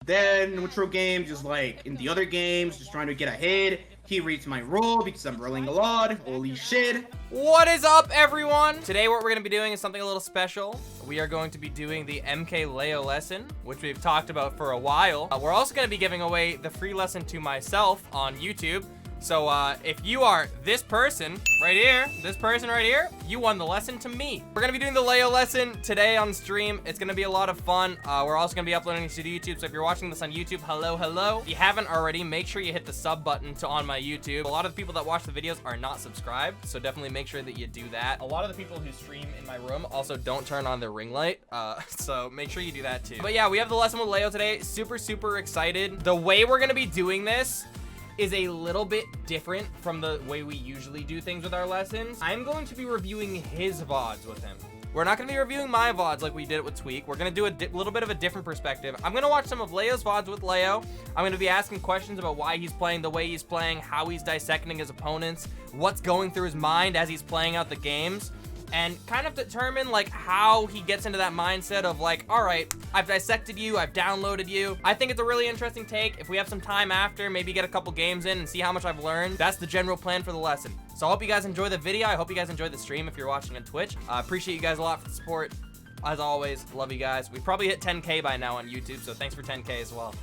Then neutral game, just like in the other games, just trying to get ahead. He reads my role because I'm rolling a lot. Holy shit. What is up, everyone? Today what we're going to be doing is something a little special. We are going to be doing the MKLeo lesson, which we've talked about for a while. We're also going to be giving away the free lesson to myself on YouTube. So if you are this person right here, you won the lesson to me. We're gonna be doing the Leo lesson today on stream. It's gonna be a lot of fun. We're also gonna be uploading this to YouTube. So if you're watching this on YouTube, hello. If you haven't already, make sure you hit the sub button on my YouTube. A lot of the people that watch the videos are not subscribed, so definitely make sure that you do that. A lot of the people who stream in my room also don't turn on their ring light, so make sure you do that too. But yeah, we have the lesson with Leo today. Super excited. The way we're gonna be doing this is a little bit different from the way we usually do things with our lessons. I'm going to be reviewing his VODs with him. We're not gonna be reviewing my VODs like we did it with Tweak. We're gonna do a little bit of a different perspective. I'm gonna watch some of Leo's VODs with Leo. I'm gonna be asking questions about why he's playing the way he's playing, how he's dissecting his opponents, what's going through his mind as he's playing out the games, and kind of determine like how he gets into that mindset of like, all right, I've dissected you, I've downloaded you. I think it's a really interesting take. If we have some time after, maybe get a couple games in and see how much I've learned. That's the general plan for the lesson. So I hope you guys enjoy the video. I hope you guys enjoy the stream if you're watching on Twitch. I appreciate you guys a lot for the support. As always, love you guys. We probably hit 10K by now on YouTube, so thanks for 10K as well.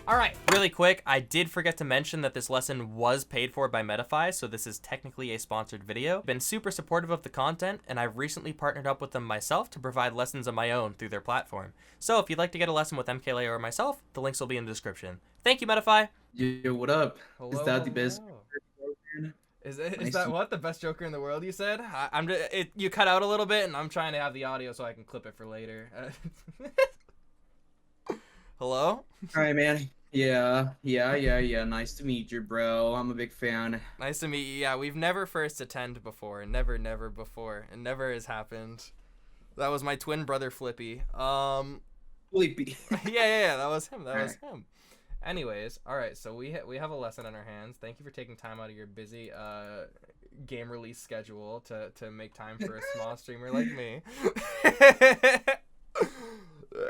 All right, really quick, I did forget to mention that this lesson was paid for by Medify, so this is technically a sponsored video. Been super supportive of the content, and I've recently partnered up with them myself to provide lessons of my own through their platform. So if you'd like to get a lesson with MKLeo or myself, the links will be in the description. Thank you, Medify. Yo, what up? Hello, Is that the best? Is that what, the best Joker in the world, you said? You cut out a little bit, and I'm trying to have the audio so I can clip it for later. Hello? All right, man. Yeah. Nice to meet you, bro. I'm a big fan. Nice to meet you. Yeah, we've never first attended before. Never before. It never has happened. That was my twin brother, Flippy. Flippy. yeah, that was him. That was him. Anyways, all right, so we have a lesson on our hands. Thank you for taking time out of your busy game release schedule to make time for a small streamer like me.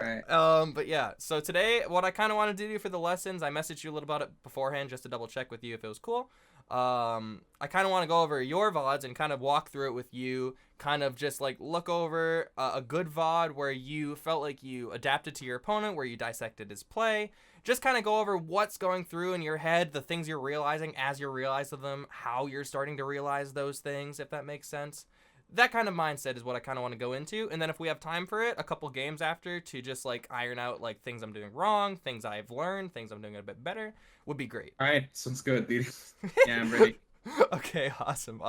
Right. But yeah, so today what I kind of wanted to do for the lessons, I messaged you a little about it beforehand just to double check with you if it was cool. I kind of want to go over your VODs and kind of walk through it with you, kind of just like look over a good VOD where you felt like you adapted to your opponent, where you dissected his play, just kind of go over what's going through in your head, the things you're realizing as you realize them, how you're starting to realize those things, if that makes sense. That kind of mindset is what I kind of want to go into. And then if we have time for it, a couple games after to just like iron out like things I'm doing wrong, things I've learned, things I'm doing a bit better would be great. All right, sounds good, dude. Yeah, I'm ready. Okay, awesome.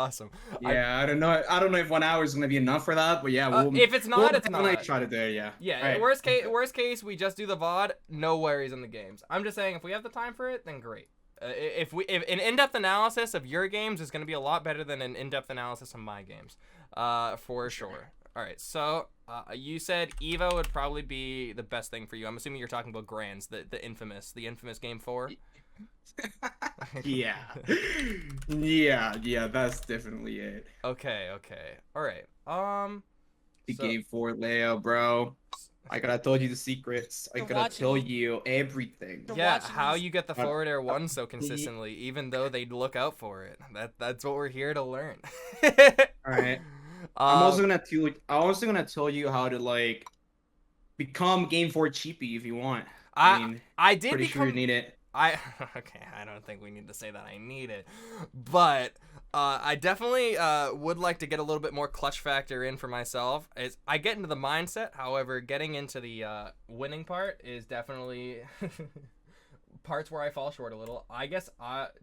Yeah, I don't know if 1 hour is gonna be enough for that, but yeah, if it's not, it's not. not. Try to do it, yeah. Yeah, right. worst case, we just do the VOD. No worries in the games. I'm just saying, if we have the time for it, then great. If an in-depth analysis of your games is going to be a lot better than an in-depth analysis of my games, for sure. All right, so you said EVO would probably be the best thing for you. I'm assuming you're talking about Grands, the infamous game 4. yeah, that's definitely it. Okay, all right. Game 4, Leo, bro. I gotta tell you the secrets. I gotta tell you everything. Yeah, how you get the forward air 1 so consistently, even though they look out for it. That's what we're here to learn. All right. I'm also gonna tell you how to like become Game 4 Chippy if you want. I did pretty become. Sure you need it. Okay, I don't think we need to say that I need it, but I definitely would like to get a little bit more clutch factor in for myself. I get into the mindset, however, getting into the winning part is definitely parts where I fall short a little. I guess,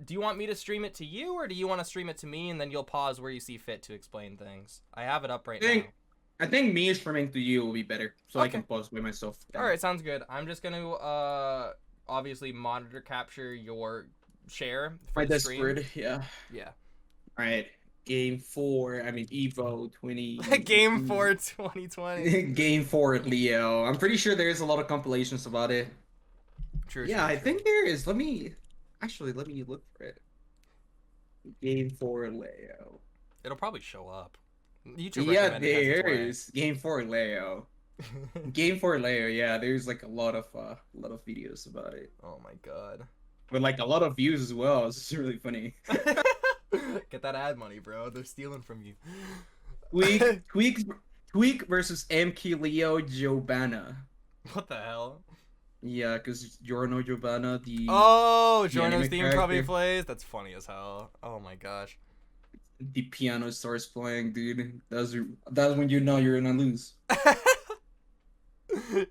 do you want me to stream it to you, or do you want to stream it to me and then you'll pause where you see fit to explain things? I have it up right now. I think me streaming to you will be better, so okay. I can pause by myself. All right, sounds good. I'm just going to obviously monitor capture your share for the stream. Discord, yeah. All right, Game 4. I mean EVO 20. Game 4 2020. Game 4 Leo. I'm pretty sure there's a lot of compilations about it. True. I think there is. Let me look for it. Game 4 Leo. It'll probably show up. YouTube yeah, there is Game 4 Leo. Game for Leo, yeah. There's like a lot of videos about it. Oh my god. With like a lot of views as well. It's just really funny. Get that ad money, bro. They're stealing from you. Tweak versus MKLeo Jobana. What the hell? Yeah, because Giorno Giovanna, the Giorno's theme probably plays. That's funny as hell. Oh my gosh. The piano starts playing, dude. That's when you know you're gonna lose.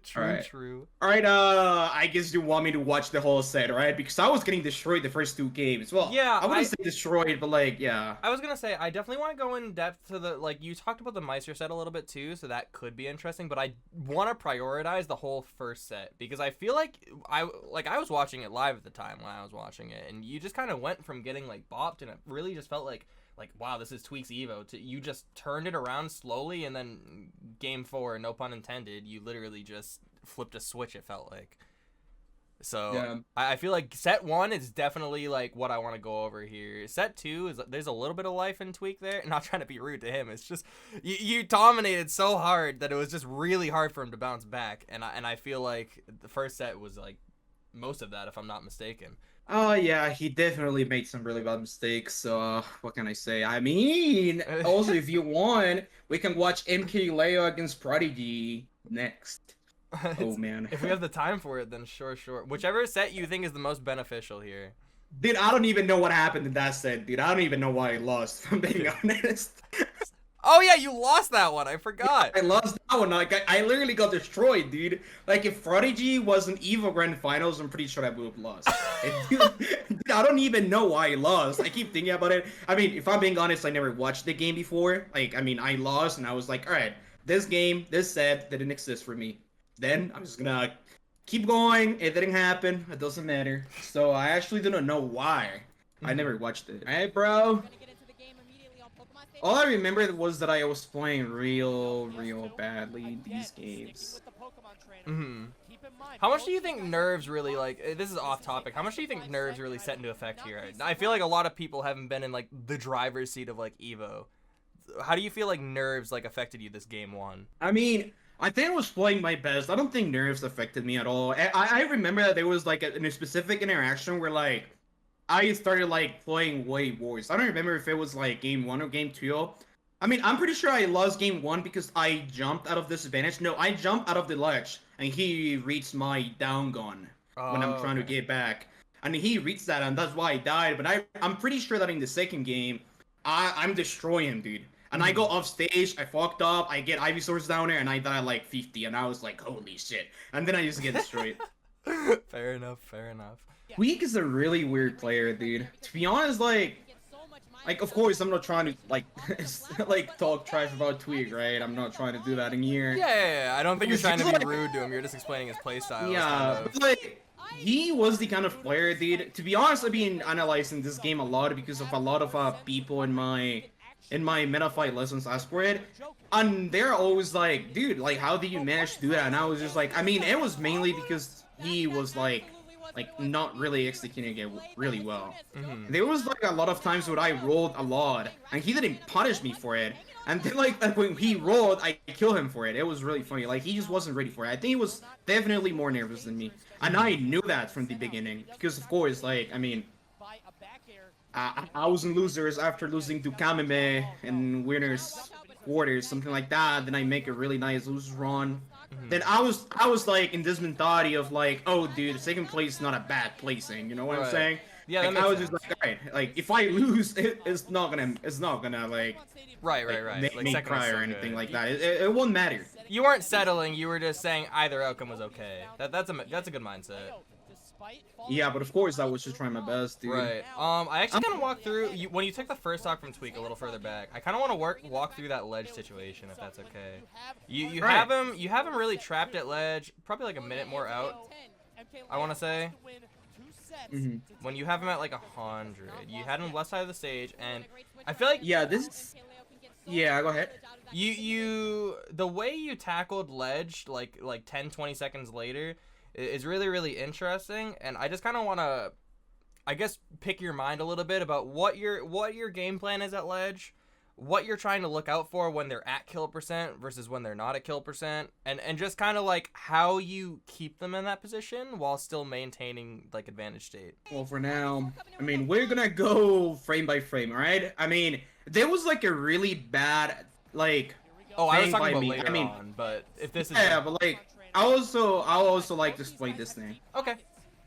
True. All right, I guess you want me to watch the whole set, right? Because I was getting destroyed the first 2 games. Well, yeah, I wouldn't say destroyed, but like, yeah. I was gonna say I definitely want to go in depth to the you talked about the Meister set a little bit too, so that could be interesting. But I want to prioritize the whole first set because I feel like I was watching it live at the time when I was watching it, and you just kind of went from getting like bopped, and it really just felt like wow, this is Tweak's Evo. You just turned it around slowly, and then game 4, no pun intended, you literally just flipped a switch, it felt like. So yeah. I feel like set 1 is definitely like what I want to go over here. Set 2 is there's a little bit of life in Tweak there. Not trying to be rude to him. It's just you dominated so hard that it was just really hard for him to bounce back. And I feel like the first set was like most of that, if I'm not mistaken. Oh yeah, he definitely made some really bad mistakes. So what can I say? I mean, also if you want, we can watch MKLeo against Prodigy next. Oh man. If we have the time for it, then sure. Whichever set you think is the most beneficial here. Dude, I don't even know what happened in that set, dude. I don't even know why I lost, if I'm being honest. Oh yeah, you lost that one. I forgot. I lost that one. Like I literally got destroyed, dude. Like if Prodigy was an EVO Grand Finals, I'm pretty sure I would have lost. Dude, I don't even know why I lost. I keep thinking about it. I mean, if I'm being honest, I never watched the game before. Like, I mean, I lost, and I was like, all right, this game, this set didn't exist for me. Then I'm just gonna keep going. It didn't happen. It doesn't matter. So I actually don't know why. I never watched it. All right, bro. All I remember was that I was playing real badly these games. How much do you think nerves really, like, this is off topic, how much do you think nerves really set into effect here? I feel like a lot of people haven't been in, like, the driver's seat of, like, EVO. How do you feel like nerves, like, affected you this game 1? I mean, I think I was playing my best. I don't think nerves affected me at all. I remember that there was, like, a specific interaction where, like, I started like playing way worse. I don't remember if it was like game 1 or game 2. I mean, I'm pretty sure I lost game 1 because I jumped out of disadvantage. No, I jumped out of the ledge and he reached my down gun when I'm trying to get back. And he reached that and that's why I died. But I'm pretty sure that in the second game, I'm destroying him, dude. And I go off stage, I fucked up, I get Ivy Swords down there, and I die like 50. And I was like, holy shit. And then I just get destroyed. Fair enough. Tweak is a really weird player, dude. To be honest, like of course I'm not trying to like like talk trash about Tweak, right? I'm not trying to do that in here. Yeah. I don't think you're trying to be rude to him. You're just explaining his playstyle. Yeah, but like he was the kind of player, dude. To be honest, I've been analyzing this game a lot because of a lot of people in my meta fight lessons ask for it, and they're always like, dude, like how did you manage to do that? And I was just like, I mean, it was mainly because he was like not really executing it really well. There was like a lot of times when I rolled a lot and he didn't punish me for it, and then like when he rolled I killed him for it. It was really funny. Like he just wasn't ready for it. I think he was definitely more nervous than me, and I knew that from the beginning because of course, like, I mean, I was in losers after losing to Kameme in winners quarters, something like that. Then I make a really nice losers run. Then I was like in this mentality of like, oh dude, second place is not a bad placing, you know what I'm saying? Yeah, like, I was just like, alright, like if I lose, it's not gonna like right. Make like, me cry or anything like that. It won't matter. You weren't settling. You were just saying either outcome was okay. That's a good mindset. Yeah, but of course I was just trying my best, dude. Right. I actually kind of walk through when you took the first stock from Tweak a little further back. I kind of want to walk through that ledge situation if that's okay. You have him really trapped at ledge, probably like a minute more out. I want to say. When you have him at like 100, you had him left side of the stage, and I feel like yeah, go ahead. The way you tackled ledge like 10-20 seconds later is really interesting, and I just kind of want to, I guess, pick your mind a little bit about what your game plan is at ledge. what you're trying to look out for when they're at kill percent versus when they're not at kill percent, and just kind of like how you keep them in that position while still maintaining like advantage state. Well, for now, I mean, we're gonna go frame by frame, alright? I mean, there was like a really bad, like, Oh, I was thing talking by about me. later I mean, on, but if this is yeah, but like, I also like to explain this thing. okay.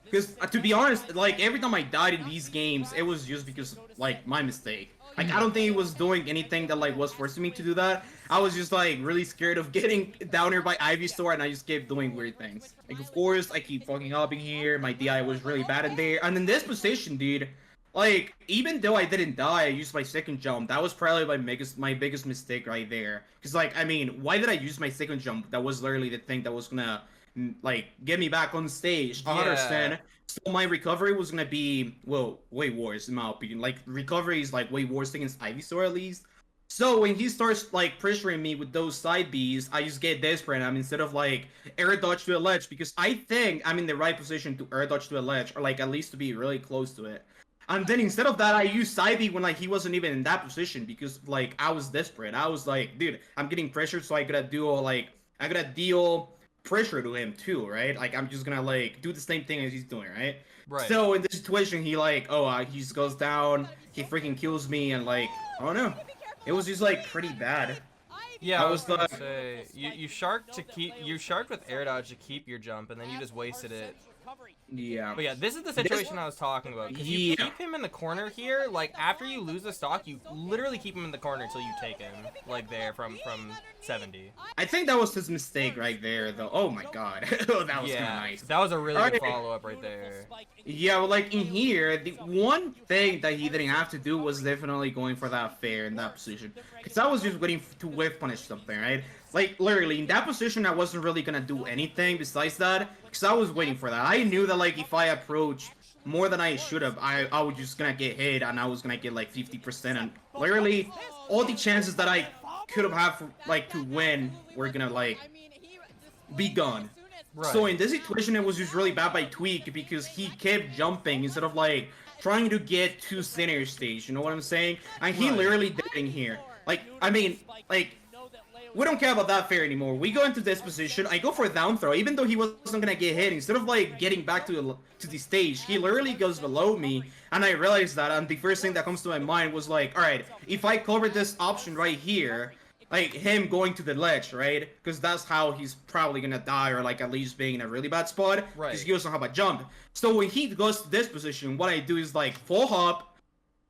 Because, to be honest, like, every time I died in these games, it was just because of, like, my mistake. Like, I don't think it was doing anything that, like, was forcing me to do that. I was just, like, really scared of getting down here by Ivy Store, and I just kept doing weird things. Like, of course, I keep fucking up in here, my DI was really bad in there, and in this position, dude, like, even though I didn't die, I used my second jump. That was probably my biggest mistake right there. Because, like, I mean, why did I use my second jump? That was literally the thing that was gonna, like, get me back on stage. I understand. So my recovery was gonna be, well, way worse, in my opinion. Like, recovery is, like, way worse against Ivysaur, at least. So when he starts, like, pressuring me with those side Bs, I just get desperate. Instead of, like, air dodge to a ledge, because I think I'm in the right position to air dodge to a ledge, or, like, at least to be really close to it. And then instead of that, I used side B when, like, he wasn't even in that position, because, like, I was desperate. I was like, dude, I'm getting pressured, so I gotta deal pressure to him too, right? Like, I'm just gonna, like, do the same thing as he's doing, right? Right. So in this situation, he, like, he just goes down, he freaking kills me, and, like, I don't know. It was just, like, pretty bad. Yeah, I was gonna say you sharked with air dodge to keep your jump, and then you just wasted it. Yeah. But yeah, this is the situation I was talking about. Because you keep him in the corner here, like, after you lose the stock, you literally keep him in the corner until you take him, like, there from 70. I think that was his mistake right there, though. Oh my god. That was kind of nice. That was a really good follow-up right there. Yeah, well, like, in here, the one thing that he didn't have to do was definitely going for that fair in that position. Because I was just waiting to whiff punish something, right? Like, literally, in that position, I wasn't really gonna do anything besides that, because I was waiting for that. I knew that, like, if I approached more than I should have, I was just gonna get hit, and I was gonna get, like, 50%, and literally, all the chances that I could have had, for, like, to win were gonna, like, be gone. Right. So in this situation, it was just really bad by Tweak, because he kept jumping instead of, like, trying to get to center stage, you know what I'm saying? And he literally did it in here. Like, I mean, like, we don't care about that fair anymore. We go into this position, I go for a down throw, even though he wasn't gonna get hit. Instead of, like, getting back to the stage, he literally goes below me, and I realized that, and the first thing that comes to my mind was, like, alright, if I cover this option right here, like, him going to the ledge, right? Because that's how he's probably gonna die, or, like, at least being in a really bad spot, because he doesn't have a jump. So when he goes to this position, what I do is, like, full hop,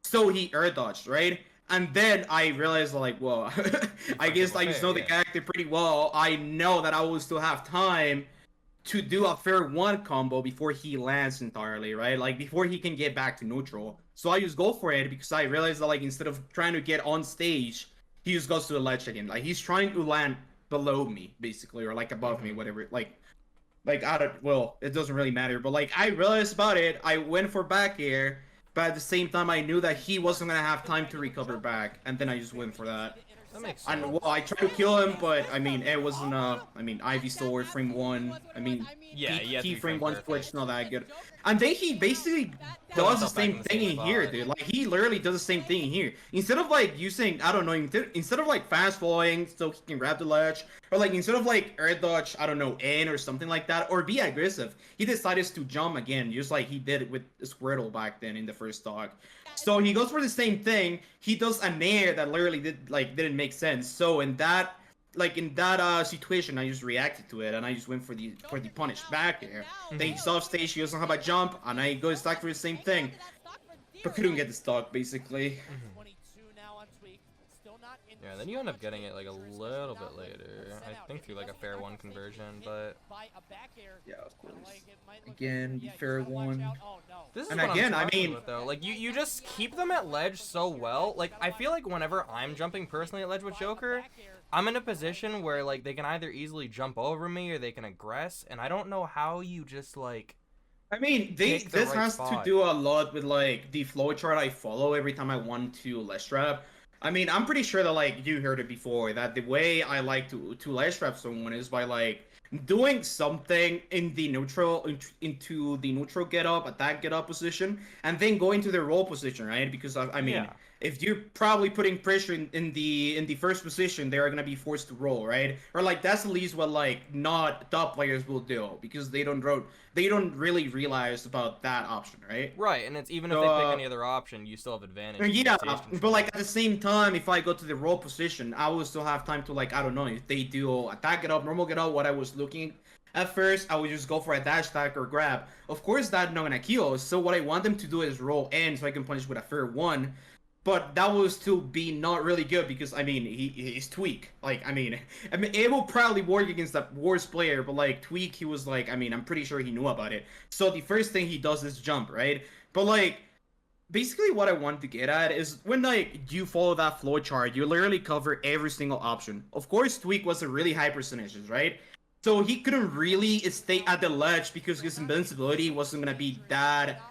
so he air dodged, right? And then I realized, like, well, I guess I just know the character pretty well. I know that I will still have time to do a fair one combo before he lands entirely, right? Like, before he can get back to neutral. So I just go for it, because I realized that, like, instead of trying to get on stage, he just goes to the ledge again. Like, he's trying to land below me, basically, or, like, above me, whatever. Like, I don't, well, it doesn't really matter. But, like, I realized about it, I went for back air, but at the same time, I knew that he wasn't gonna have time to recover back, and then I just went for that. That makes sense. And, well, I tried to kill him, but, I mean, it wasn't, I mean, Ivy Store, frame 1, I mean, he frame 1 switch, not that good. And then he basically does the same thing in here, dude. Like, he literally does the same thing in here. Instead of, like, using, I don't know, instead of, like, fast falling so he can grab the ledge, or, like, instead of, like, air dodge, I don't know, N or something like that, or be aggressive, he decided to jump again, just like he did with Squirtle back then in the first stock. So he goes for the same thing. He does an air that literally didn't make sense. So in that situation, I just reacted to it, and I just went for the punish back air. Then he's off stage, he doesn't have a jump, and I go stack for the same thing, but couldn't get the stock basically. Yeah, then you end up getting it, like, a little bit later. I think through, like, a fair one conversion, but yeah, of course. Again, fair one. This is and what again, I'm talking about, though. Like, you just keep them at ledge so well. Like, I feel like whenever I'm jumping personally at ledge with Joker, I'm in a position where, like, they can either easily jump over me or they can aggress, and I don't know how you just, like, I mean, this has to do a lot with, like, the flowchart I follow every time I want to ledge trap. I mean, I'm pretty sure that, like, you heard it before, that the way I like to ledge trap someone is by, like, doing something in the neutral into the neutral get up, attack get up position, and then going to their roll position, right? Because I mean, Yeah. if you're probably putting pressure in the first position, they're gonna be forced to roll, right? Or like that's at least what like not top players will do because they don't really realize about that option, right? Right, and it's even if So they pick any other option, you still have advantage. You yeah, get stage but control. like at the same time, if I go to the roll position, I will still have time to like I don't know if they do attack it up, normal get up. What I was looking at first, I would just go for a dash attack or grab. Of course, that's not gonna kill. So what I want them to do is roll in so I can punish with a fair one. But that will still be not really good because I mean he's Tweak. Like I mean it will probably work against that worst player, but like Tweak he was like I mean I'm pretty sure he knew about it. So the first thing he does is jump, right? But like basically what I want to get at is when like you follow that flow chart, you literally cover every single option. Of course, Tweak was a really high percentages, right? So he couldn't really stay at the ledge because his invincibility wasn't gonna be that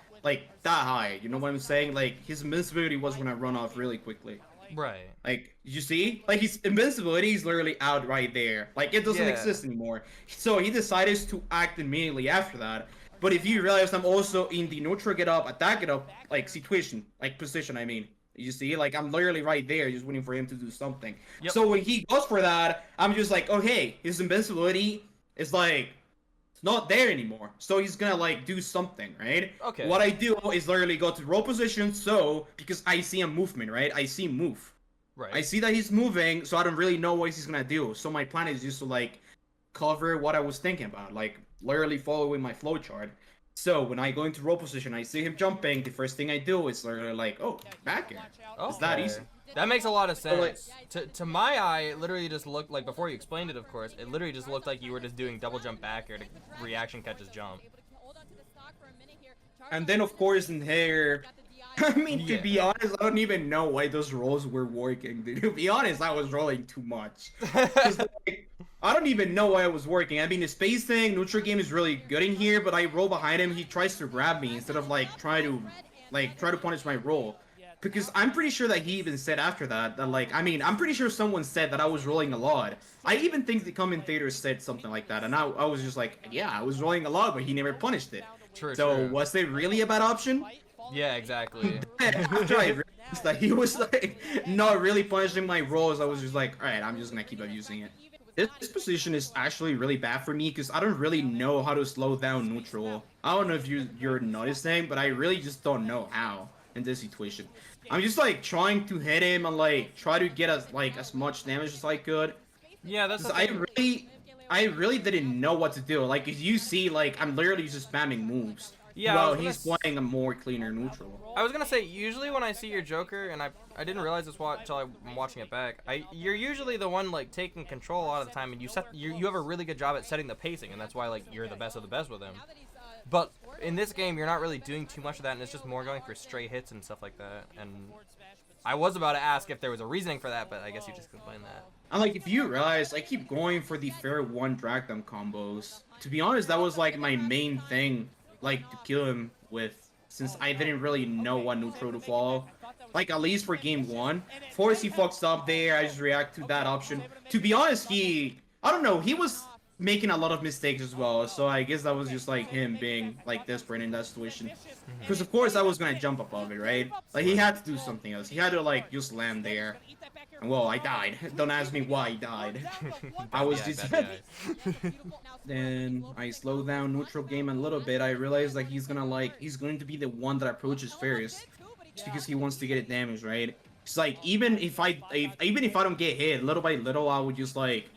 that high. You know what I'm saying? Like his invincibility was gonna run off really quickly. Right. Like you see, like his invincibility is literally out right there. Like it doesn't Yeah. exist anymore. So he decided to act immediately after that. But if you realize I'm also in the neutral get up, attack get up, like situation, like position, I mean. You see, like I'm literally right there, just waiting for him to do something. Yep. So when he goes for that, I'm just like, oh hey, his invincibility is like it's not there anymore. So he's gonna like do something, right? Okay. What I do is literally go to roll position, so because I see a movement, right? I see him move. Right. I see that he's moving, so I don't really know what he's gonna do. So my plan is just to like cover what I was thinking about, like literally following my flow chart. So when I go into roll position, I see him jumping. The first thing I do is literally like, oh, back air. It's that Okay. easy. That makes a lot of So, like- sense. To my eye, it literally just looked like, before you explained it, of course, it literally just looked like you were just doing double jump back air to reaction catch his jump. And then of course in here, I mean to Yeah. be honest, I don't even know why those rolls were working. Dude. To be honest, I was rolling too much. 'Cause, like, I don't even know why it was working. I mean, the space thing, neutral game is really good in here, but I roll behind him. He tries to grab me instead of like try to punish my roll. Because I'm pretty sure that he even said after that like I mean I'm pretty sure someone said that I was rolling a lot. I even think the commentator said something like that, and I was just like yeah I was rolling a lot, but he never punished it. True. So True. was it really a bad option? Yeah, exactly. After I realized that he was like not really punishing my rolls, I was just like, all right, I'm just gonna keep abusing it. This position is actually really bad for me because I don't really know how to slow down neutral. I don't know if you're noticing, but I really just don't know how in this situation. I'm just like trying to hit him and like try to get as much damage as I could. Yeah, that's the 'Cause thing. I really didn't know what to do. Like as you see, like I'm literally just spamming moves. Yeah, I While was gonna he's playing a more cleaner neutral. I was gonna say, usually when I see your Joker, and I didn't realize this until I'm watching it back. You're usually the one like taking control a lot of the time, and you have a really good job at setting the pacing, and that's why like you're the best of the best with him. But in this game, you're not really doing too much of that, and it's just more going for stray hits and stuff like that. And I was about to ask if there was a reasoning for that, but I guess you just explained that. And like if you realize, I keep going for the fair one drag them combos. To be honest, that was like my main thing, like to kill him with, since I didn't really know what neutral to follow. Like at least for game one. Of course he fucks up there, I just react to that option. To be honest, I don't know, he was making a lot of mistakes as well, so I guess that was just like him being like desperate in that situation. Because of course I was gonna jump above it, right? Like he had to do something else. He had to like just land there. And well, I died. Don't ask me why I died. I was just... Then I slow down neutral game a little bit. I realized like he's going to be the one that approaches first. Just because he wants to get it damaged, right? It's like even if I don't get hit, little by little I would just like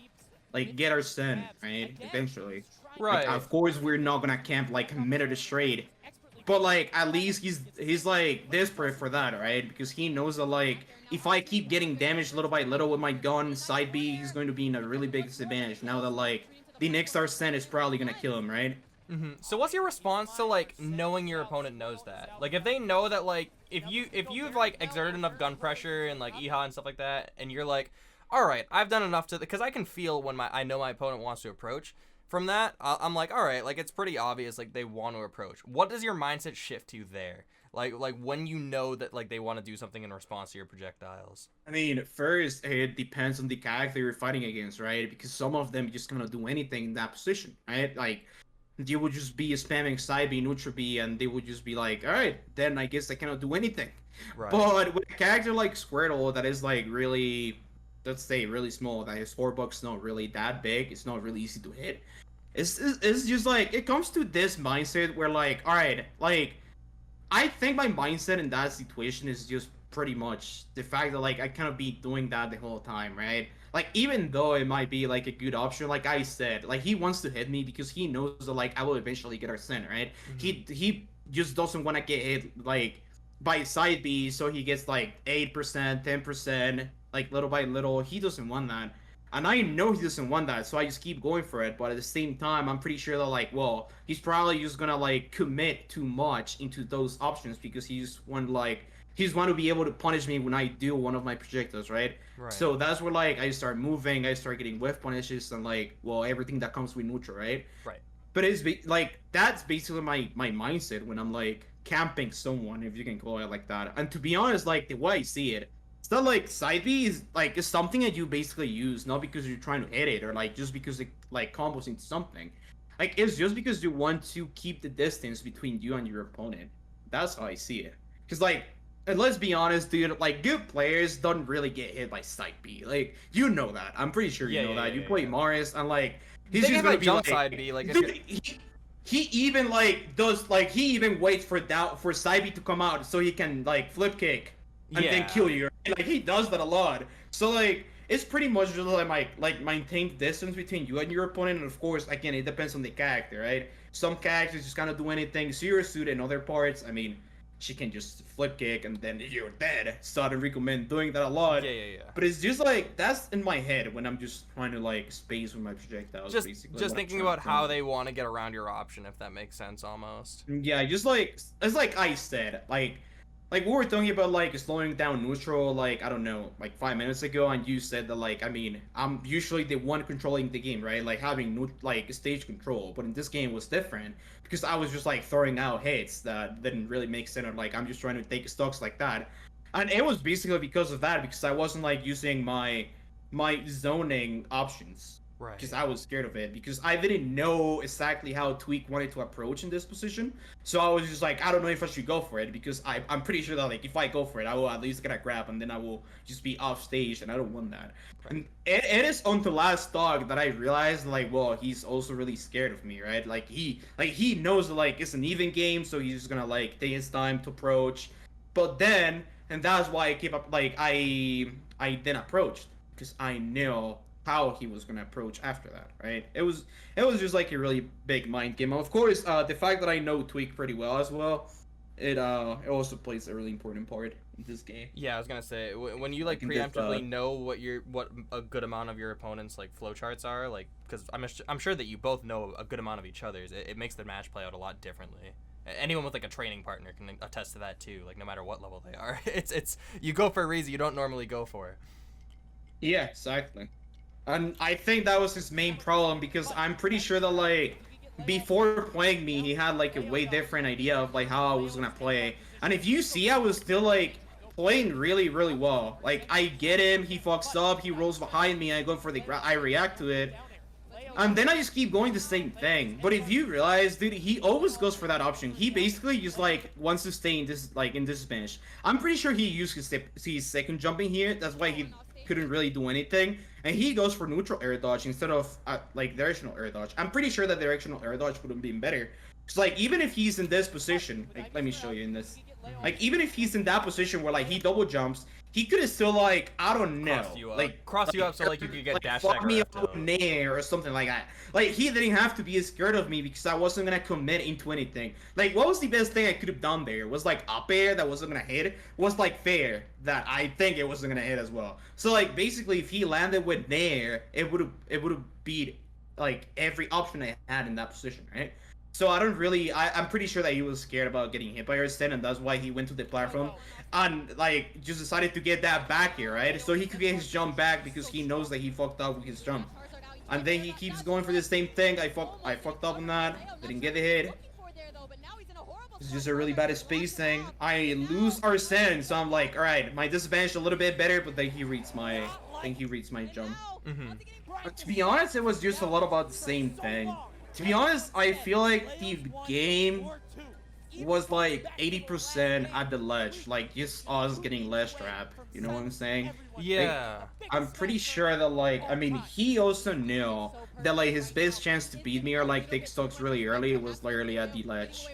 get our send, right? Eventually. Right. Like, of course we're not gonna camp like a minute straight. But like at least he's like desperate for that, right? Because he knows that like if I keep getting damaged little by little with my gun side B, he's going to be in a really big disadvantage. Now that like the next Arsene is probably gonna kill him, right? So what's your response to like knowing your opponent knows that? Like if they know that like if you've like exerted enough gun pressure and like EHA and stuff like that, and you're like, all right, I've done enough to, because I can feel when I know my opponent wants to approach. from that, I'm like, all right, like it's pretty obvious, like they want to approach. What does your mindset shift to there? Like when you know that like they want to do something in response to your projectiles. I mean, first, it depends on the character you're fighting against, right? Because some of them just cannot do anything in that position, right? Like, they would just be spamming side B, neutral B, and they would just be like, alright, then I guess I cannot do anything. Right. But with a character like Squirtle that is like really, let's say, really small, that his 4 bucks not really that big, it's not really easy to hit. It's just like, it comes to this mindset where like, alright, like, I think my mindset in that situation is just pretty much the fact that like I cannot be doing that the whole time, right? Like even though it might be like a good option, like I said, like he wants to hit me because he knows that like I will eventually get our sin, right? Mm-hmm. He just doesn't want to get hit like by side B, so he gets like 8%, 10%, like little by little. He doesn't want that. And I know he doesn't want that, so I just keep going for it. But at the same time, I'm pretty sure that, like, well, he's probably just gonna, like, commit too much into those options because he's want to be able to punish me when I do one of my projectiles, right? Right. So that's where, like, I start moving, I start getting whiff punishes, and, like, well, everything that comes with neutral, right? Right. But it's, like, that's basically my mindset when I'm, like, camping someone, if you can call it like that. And to be honest, like, the way I see it, it's not like side B is like it's something that you basically use not because you're trying to hit it or like just because it like combos into something. Like it's just because you want to keep the distance between you and your opponent. That's how I see it. Cause like, and let's be honest, dude, like good players don't really get hit by side B. Like you know that. I'm pretty sure you know that. You play Morris and like he's they just get gonna like be jump like side B. Like dude, he even like does like he even waits for side B to come out so he can like flip kick and then kill you. Like he does that a lot. So like it's pretty much just like maintain distance between you and your opponent. And of course, again, it depends on the character, right? Some characters just kind of do anything. Zero Suit and other parts, I mean, she can just flip kick and then you're dead. So I don't recommend doing that a lot. Yeah. But it's just like that's in my head when I'm just trying to like space with my projectiles. Basically, just thinking about how they want to get around your option, if that makes sense, almost. Yeah, just like it's like I said, like we were talking about like slowing down neutral like I don't know like 5 minutes ago, and you said that like I mean I'm usually the one controlling the game, right? Like having like stage control, but in this game it was different because I was just like throwing out hits that didn't really make sense, or like I'm just trying to take stocks like that, and it was basically because of that because I wasn't like using my zoning options. Right. Because I was scared of it because I didn't know exactly how Tweak wanted to approach in this position. So I was just like, I don't know if I should go for it because I'm pretty sure that like if I go for it, I will at least get a grab and then I will just be off stage, and I don't want that. Right. And it is on the last dog that I realized like, well, he's also really scared of me, right? Like he knows that like it's an even game, so he's just gonna like take his time to approach. But then, and that's why I keep up like I then approached because I knew how he was gonna approach after that, right? It was just like a really big mind game. Of course, the fact that I know Tweak pretty well as well, it also plays a really important part in this game. Yeah, I was gonna say when you like preemptively know what a good amount of your opponent's like flowcharts are, like because I'm sure that you both know a good amount of each other's. It makes the match play out a lot differently. Anyone with like a training partner can attest to that too. Like no matter what level they are, it's you go for a reason you don't normally go for. Yeah, exactly. And I think that was his main problem because I'm pretty sure that like before playing me, he had like a way different idea of like how I was gonna play. And if you see, I was still like playing really, really well. Like I get him, he fucks up, he rolls behind me, I go for the I react to it. And then I just keep going the same thing. But if you realize, dude, he always goes for that option. He basically just like wants to stay in this bench. I'm pretty sure he used his second jumping here. That's why he couldn't really do anything, and he goes for neutral air dodge instead of like directional air dodge. I'm pretty sure that directional air dodge would have been better. Cause like even if he's in this position, like let me show you in this, like even if he's in that position where like he double jumps, he could have still like I don't know, cross you up so like you could get like, dash fuck me up up with nair or something like that. Like he didn't have to be scared of me because I wasn't gonna commit into anything. Like what was the best thing I could have done there? Was like up air that wasn't gonna hit. Was like fair that I think it wasn't gonna hit as well. So like basically if he landed with nair, it would have beat like every option I had in that position, right? So I don't really, I'm pretty sure that he was scared about getting hit by Arsene, and that's why he went to the platform and like just decided to get that back here, right? So he could get his jump back because he knows that he fucked up with his jump. And then he keeps going for the same thing. I fucked up on that. Didn't get the hit. It's just a really bad space thing. I lose Arsene, so I'm like, alright, my disadvantage a little bit better, but then he reads my, I think he reads my jump. But to be honest, it was just a lot about the same thing. To be honest, I feel like the game was like 80% at the ledge, like just us getting ledge trap. You know what I'm saying? Yeah. Like, I'm pretty sure that like, I mean, he also knew that like his best chance to beat me or like take stocks really early was literally at the ledge.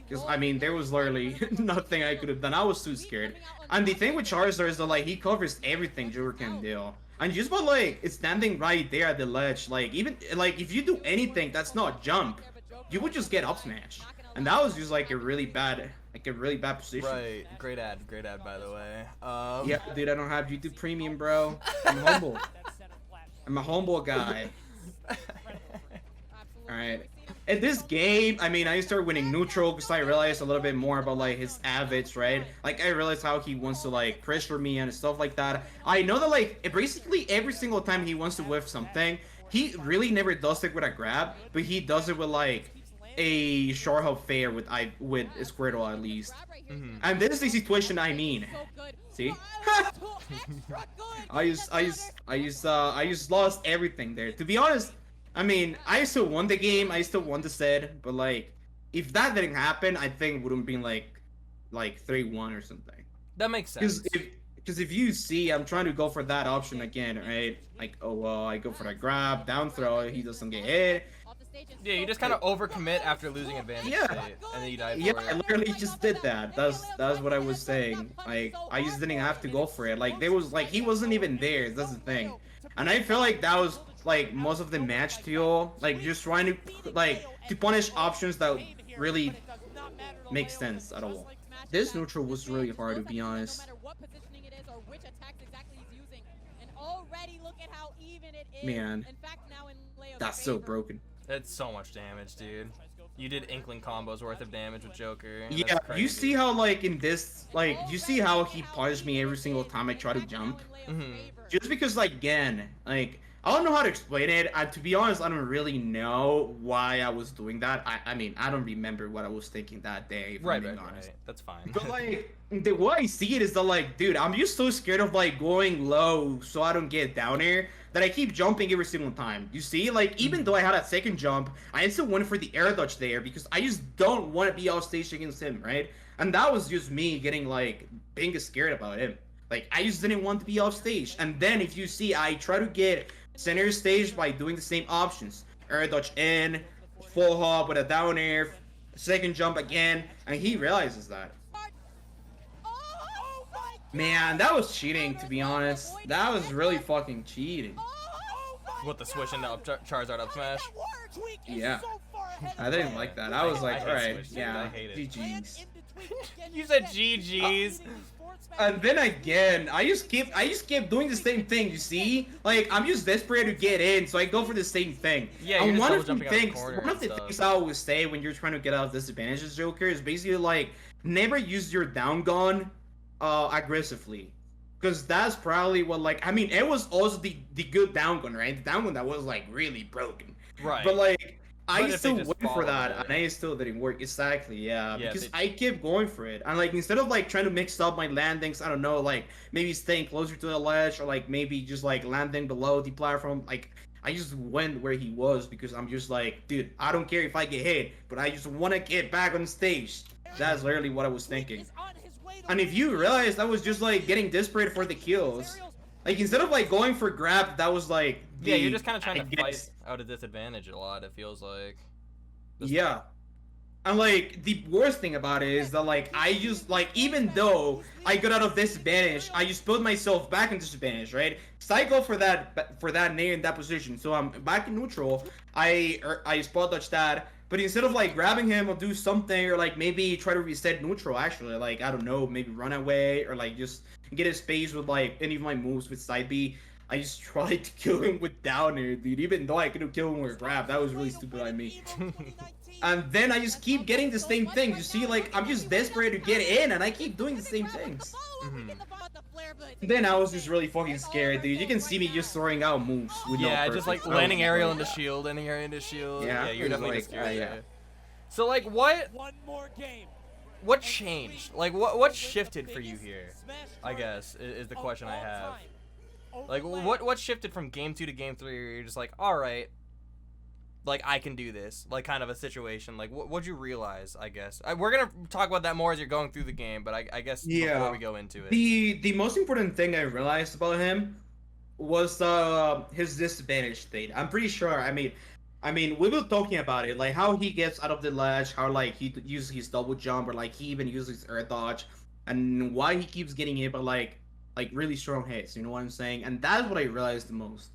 Because, I mean, there was literally nothing I could have done. I was too scared. And the thing with Charizard is that, like, he covers everything Joker can do. And just by, like, it's standing right there at the ledge, like, even, like, if you do anything that's not jump, you would just get up smash. And that was just, like, a really bad position. Right. Great ad, by the way. Yeah, dude, I don't have YouTube Premium, bro. I'm humble. I'm a humble guy. Alright. In this game, I mean, I started winning neutral because I realized a little bit more about, like, his habits, right? Like, I realized how he wants to, like, pressure me and stuff like that. I know that, like, basically every single time he wants to whiff something, he really never does it with a grab, but he does it with, like, a short hop fair with Squirtle at least. And this is the situation I mean. See? I just lost everything there. To be honest, I mean, I still won the game, I still won the set, but like, if that didn't happen, I think it would have been like 3-1 or something. That makes sense. Because if you see, I'm trying to go for that option again, right? Like, oh well, I go for the grab, down throw, he doesn't get hit. Yeah, you just kind of overcommit after losing advantage state, and then you die for it. I literally just did that. That's what I was saying. Like, I just didn't have to go for it. Like, there was, like, he wasn't even there. That's the thing. And I feel like that was, like, most of the match deal. Like, just trying to, like, to punish options that really make sense at all. This neutral was really hard, to be honest. Man, that's so broken. That's so much damage, dude. You did Inkling combos worth of damage with Joker. Yeah, you see how, like, in this, like, you see how he punished me every single time I try to jump? Just because, like, again, like, I don't know how to explain it. To be honest, I don't really know why I was doing that. I mean, I don't remember what I was thinking that day, if I'm being honest. That's fine. But, like, the way I see it is that, like, dude, I'm just so scared of, like, going low so I don't get down here that I keep jumping every single time. You see? Like, even though I had a second jump, I still went for the air dodge there because I just don't want to be off stage against him, right? And that was just me getting, like, being scared about him. Like, I just didn't want to be off stage. And then, if you see, I try to get center stage by doing the same options. Air dodge in, full hop with a down air, second jump again, and he realizes that. Man, that was cheating, to be honest. That was really fucking cheating. What, the swish into Charizard up smash? Yeah. I didn't like that. I was like, alright, yeah, I hate it. GG's. You said GG's. And then again, I just kept doing the same thing, you see? Like, I'm just desperate to get in, so I go for the same thing. Yeah, and you're one just of the things I always say when you're trying to get out of disadvantages, Joker, is basically like, never use your down gun aggressively. Because that's probably what, like, I mean, it was also the good down gun, right? The down gun that was, like, really broken. Right. But, like, I still went for that, it. and it still didn't work. Exactly, yeah. Because they... I kept going for it. And, like, instead of, like, trying to mix up my landings, I don't know, like, maybe staying closer to the ledge, or, like, maybe just, like, landing below the platform, like, I just went where he was because I'm just like, dude, I don't care if I get hit, but I just want to get back on stage. That's literally what I was thinking. And if you realize I was just, like, getting desperate for the kills, like, instead of, like, going for grab, that was, like, yeah, you're just kind of trying to fight out a disadvantage a lot, it feels like. Yeah. And, like, the worst thing about it is that, like, I just, like, even though I got out of disadvantage, I just put myself back in disadvantage, right? So I go for that nair in that position. So I'm back in neutral. I spot dodge that. But instead of, like, grabbing him or do something, or, like, maybe try to reset neutral, actually, like, I don't know, maybe run away, or, like, just get a space with, like, any of my moves with side B, I just tried to kill him with down air, dude. Even though I could have killed him with grab, that was really stupid by me. And then I just keep getting the same thing. You see, like, I'm just desperate to get in, and I keep doing the same things. Then I was just really fucking scared, dude. You can see me just throwing out moves with no purpose. just like landing aerial into shield, landing aerial into shield. Yeah, You're definitely just scared. yeah. So like, what changed? Like, what shifted for you here? I guess is the question I have. Like, what shifted from game 2 to game 3? Where you're just like, all right, like I can do this, like kind of a situation. Like, what'd you realize? I guess we're gonna talk about that more as you're going through the game, but I guess before we go into it, the most important thing I realized about him was his disadvantage state. I'm pretty sure. I mean, we were talking about it, like how he gets out of the ledge, how like he uses his double jump, or like he even uses air dodge, and why he keeps getting hit by like really strong hits. You know what I'm saying? And that's what I realized the most.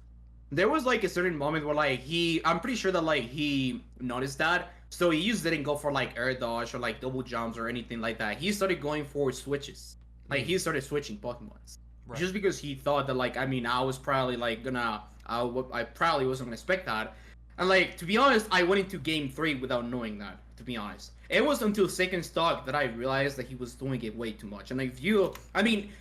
There was like a certain moment where like I'm pretty sure that like he noticed that, so he just didn't go for like air dodge or like double jumps or anything like that. He started going for switches, like he started switching Pokemons, just because he thought that like I was probably like I probably wasn't gonna expect that, and like to be honest, I went into game 3 without knowing that. To be honest, it was until second stock that I realized that he was doing it way too much. And if you,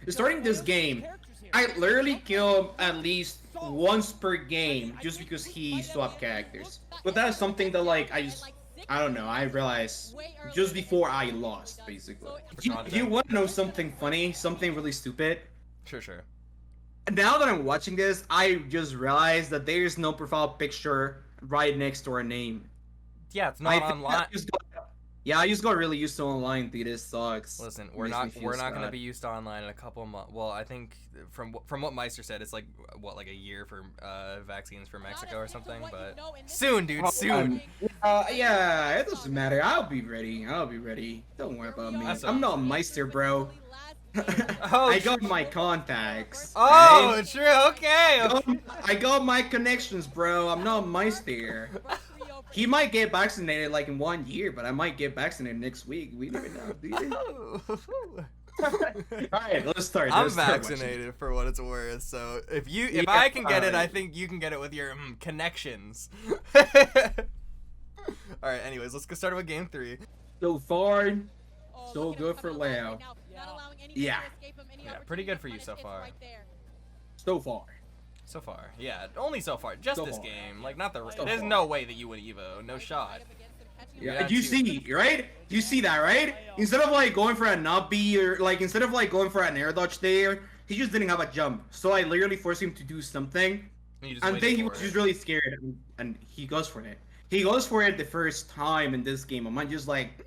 starting this game, I literally kill at least once per game just because he swapped characters. But that's something that like I don't know, I realized just before I lost, basically. You want to know something funny, something really stupid? Sure. Now that I'm watching this, I just realized that there's no profile picture right next to our name. Yeah, it's not online. I just got really used to online, dude. This sucks. Listen, we're not gonna be used to online in a couple of months. Well, I think from what Meister said, it's like like a year for vaccines for Mexico or something. But soon, dude, soon. Yeah, it doesn't matter. I'll be ready. Don't worry about me. I'm not Meister, bro. I got my contacts. Oh, right? True. Okay. I got my connections, bro. I'm not Meister. He might get vaccinated like in 1 year, but I might get vaccinated next week. We never know, dude. Alright, let's start. I'm vaccinated for what it's worth, so if I can get it, I think you can get it with your connections. Alright, anyways, let's get started with game 3. So far, so good for Leo. Yeah, pretty good for you so far. So far, yeah, only so far. Just this game, like not the. There's no way that you win EVO, no shot. Yeah, you see, right? You see that, right? Instead of like going for a nubby or like instead of like going for an air dodge there, he just didn't have a jump. So I literally forced him to do something, and then he was just really scared, and he goes for it. He goes for it the first time in this game. I'm just like,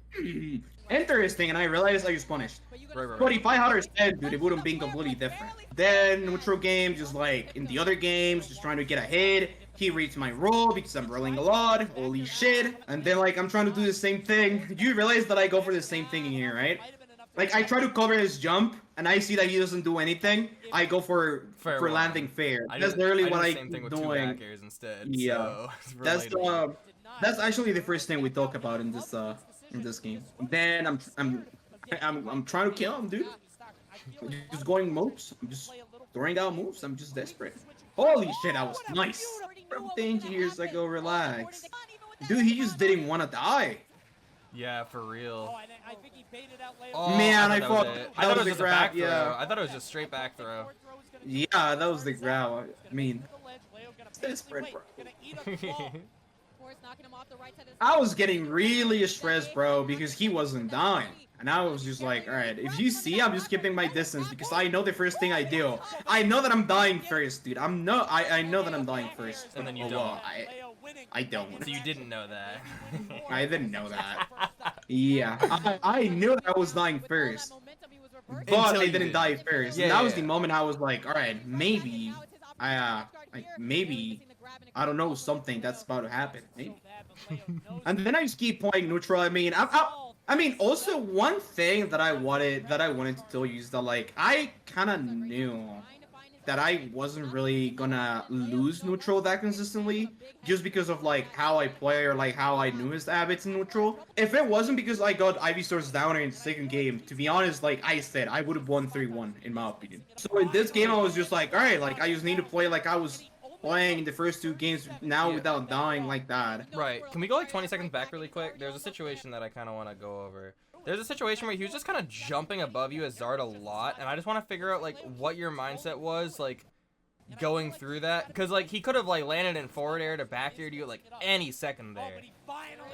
interesting, and I realized I was punished. Right. But if I had her said, dude, it would have been completely different. Then neutral game, just like in the other games, just trying to get ahead. He reads my roll because I'm rolling a lot. Holy shit. And then like I'm trying to do the same thing. You realize that I go for the same thing in here, right? Like I try to cover his jump, and I see that he doesn't do anything. I go for landing fair. That's literally what I keep doing. Instead, yeah, so that's actually the first thing we talk about in this game. Then I'm trying to kill him, dude. Just going moves. I'm just throwing out moves. I'm just desperate. Holy shit, that was nice. From 10 years ago, relax. Dude, he just didn't want to die. Yeah, for real. Oh, man, I thought it was just a back throw. I thought it was just straight back throw. Yeah, that was the grab. I mean, it's desperate, bro. I was getting really stressed, bro, because he wasn't dying. And I was just like, alright, if you see, I'm just keeping my distance because I know the first thing I do. I know that I'm dying first, dude. I know that I'm dying first. And then you don't. I don't. So you didn't know that. I didn't know that. Yeah, I knew that I was dying first. But I didn't die first. And that was the moment I was like, alright, maybe maybe I don't know, something that's about to happen. Maybe. And then I just keep playing neutral. I mean, also one thing that I wanted to tell you is that like I kind of knew that I wasn't really gonna lose neutral that consistently, just because of like how I play or like how I knew his habits in neutral. If it wasn't because I got Ivysaur's downer in the second game, to be honest, like I said, I would have won 3-1 in my opinion. So in this game, I was just like, all right, like I just need to play like I was playing in the first 2 games now Yeah. without dying like that. Right. Can we go like 20 seconds back really quick? There's a situation that I kind of want to go over. There's a situation where he was just kind of jumping above you as Zard a lot, and I just want to figure out like what your mindset was like going through that, because like he could have like landed in forward air to back air to you like any second there,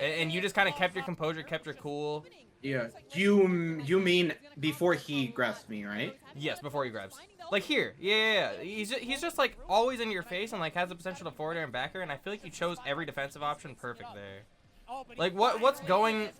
and you just kind of kept your composure, kept your cool. Yeah, you mean before he grabs me, right? Yes, before he grabs. Like here, yeah. He's just like always in your face and like has the potential to forward air and back air, and I feel like you chose every defensive option perfect there. Like what's going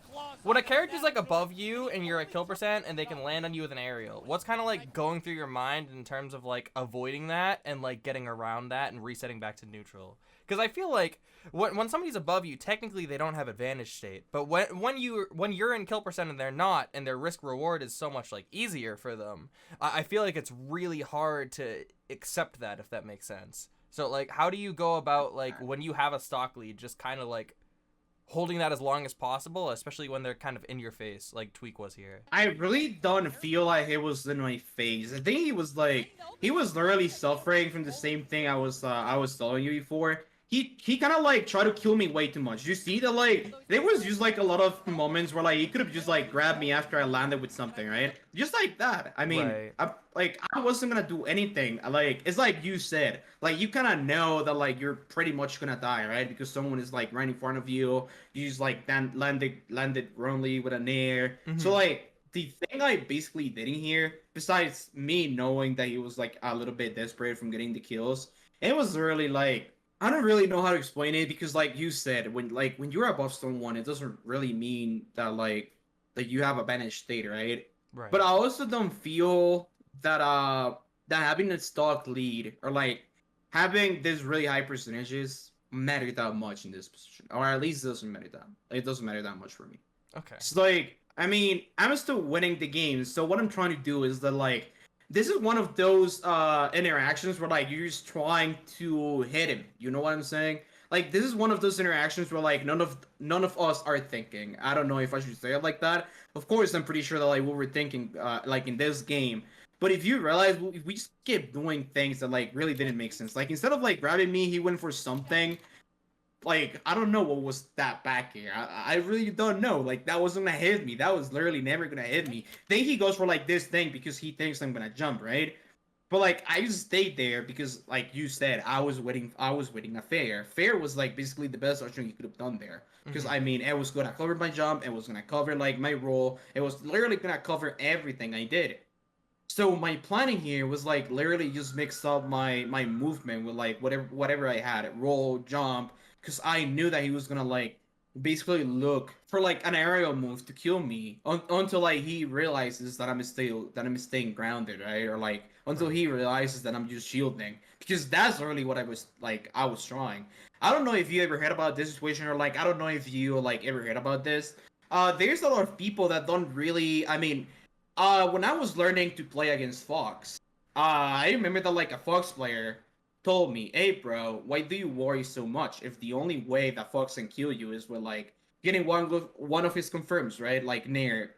when a character's like above you and you're at kill percent and they can land on you with an aerial, what's kind of like going through your mind in terms of like avoiding that and like getting around that and resetting back to neutral? Because I feel like when somebody's above you, technically they don't have advantage state, but when you're in kill percent and they're not, and their risk reward is so much like easier for them, I feel like it's really hard to accept that, if that makes sense. So like how do you go about like when you have a stock lead, just kind of like holding that as long as possible, especially when they're kind of in your face, like Tweak was here? I really don't feel like it was in my face. I think he was literally suffering from the same thing I was telling you before. He kind of like tried to kill me way too much. You see that like there was just like a lot of moments where like he could have just like grabbed me after I landed with something, right? Just like that. I mean, Right. I wasn't gonna do anything. Like it's like you said, like you kind of know that like you're pretty much gonna die, right? Because someone is like right in front of you. You just like then landed wrongly with an air. So like the thing I basically did in here, besides me knowing that he was like a little bit desperate from getting the kills, it was really like. I don't really know how to explain it because, like you said, when you're above Stone 1, it doesn't really mean that like you have a banished state, right? Right. But I also don't feel that that having a stock lead or like having this really high percentages matter that much in this position, or at least it doesn't matter that much for me. Okay. It's like I mean I'm still winning the game, so what I'm trying to do is that like. This is one of those interactions where like you're just trying to hit him. You know what I'm saying? Like this is one of those interactions where like none of us are thinking. I don't know if I should say it like that. Of course, I'm pretty sure that like we were thinking like in this game. But if you realize we just kept doing things that like really didn't make sense. Like instead of like grabbing me, he went for something. Like I don't know what was that back here. I really don't know. Like that wasn't gonna hit me. That was literally never gonna hit me. Then he goes for like this thing because he thinks I'm gonna jump, right? But like I just stayed there because like you said, I was waiting a fair. Fair was like basically the best option you could have done there. Because I mean it was gonna cover my jump, it was gonna cover like my roll, it was literally gonna cover everything I did. So my planning here was like literally just mix up my movement with like whatever I had, roll, jump, because I knew that he was gonna like basically look for like an aerial move to kill me until like he realizes that I'm staying grounded, right? Or like until he realizes that I'm just shielding, because that's really what I was trying. I don't know if you ever heard about this situation, or like I don't know if you like ever heard about this. There's a lot of people that don't really. I mean, when I was learning to play against Fox, I remember that like a Fox player told me, "Hey, bro, why do you worry so much if the only way that Fox can kill you is with like getting one of his confirms, right? Like near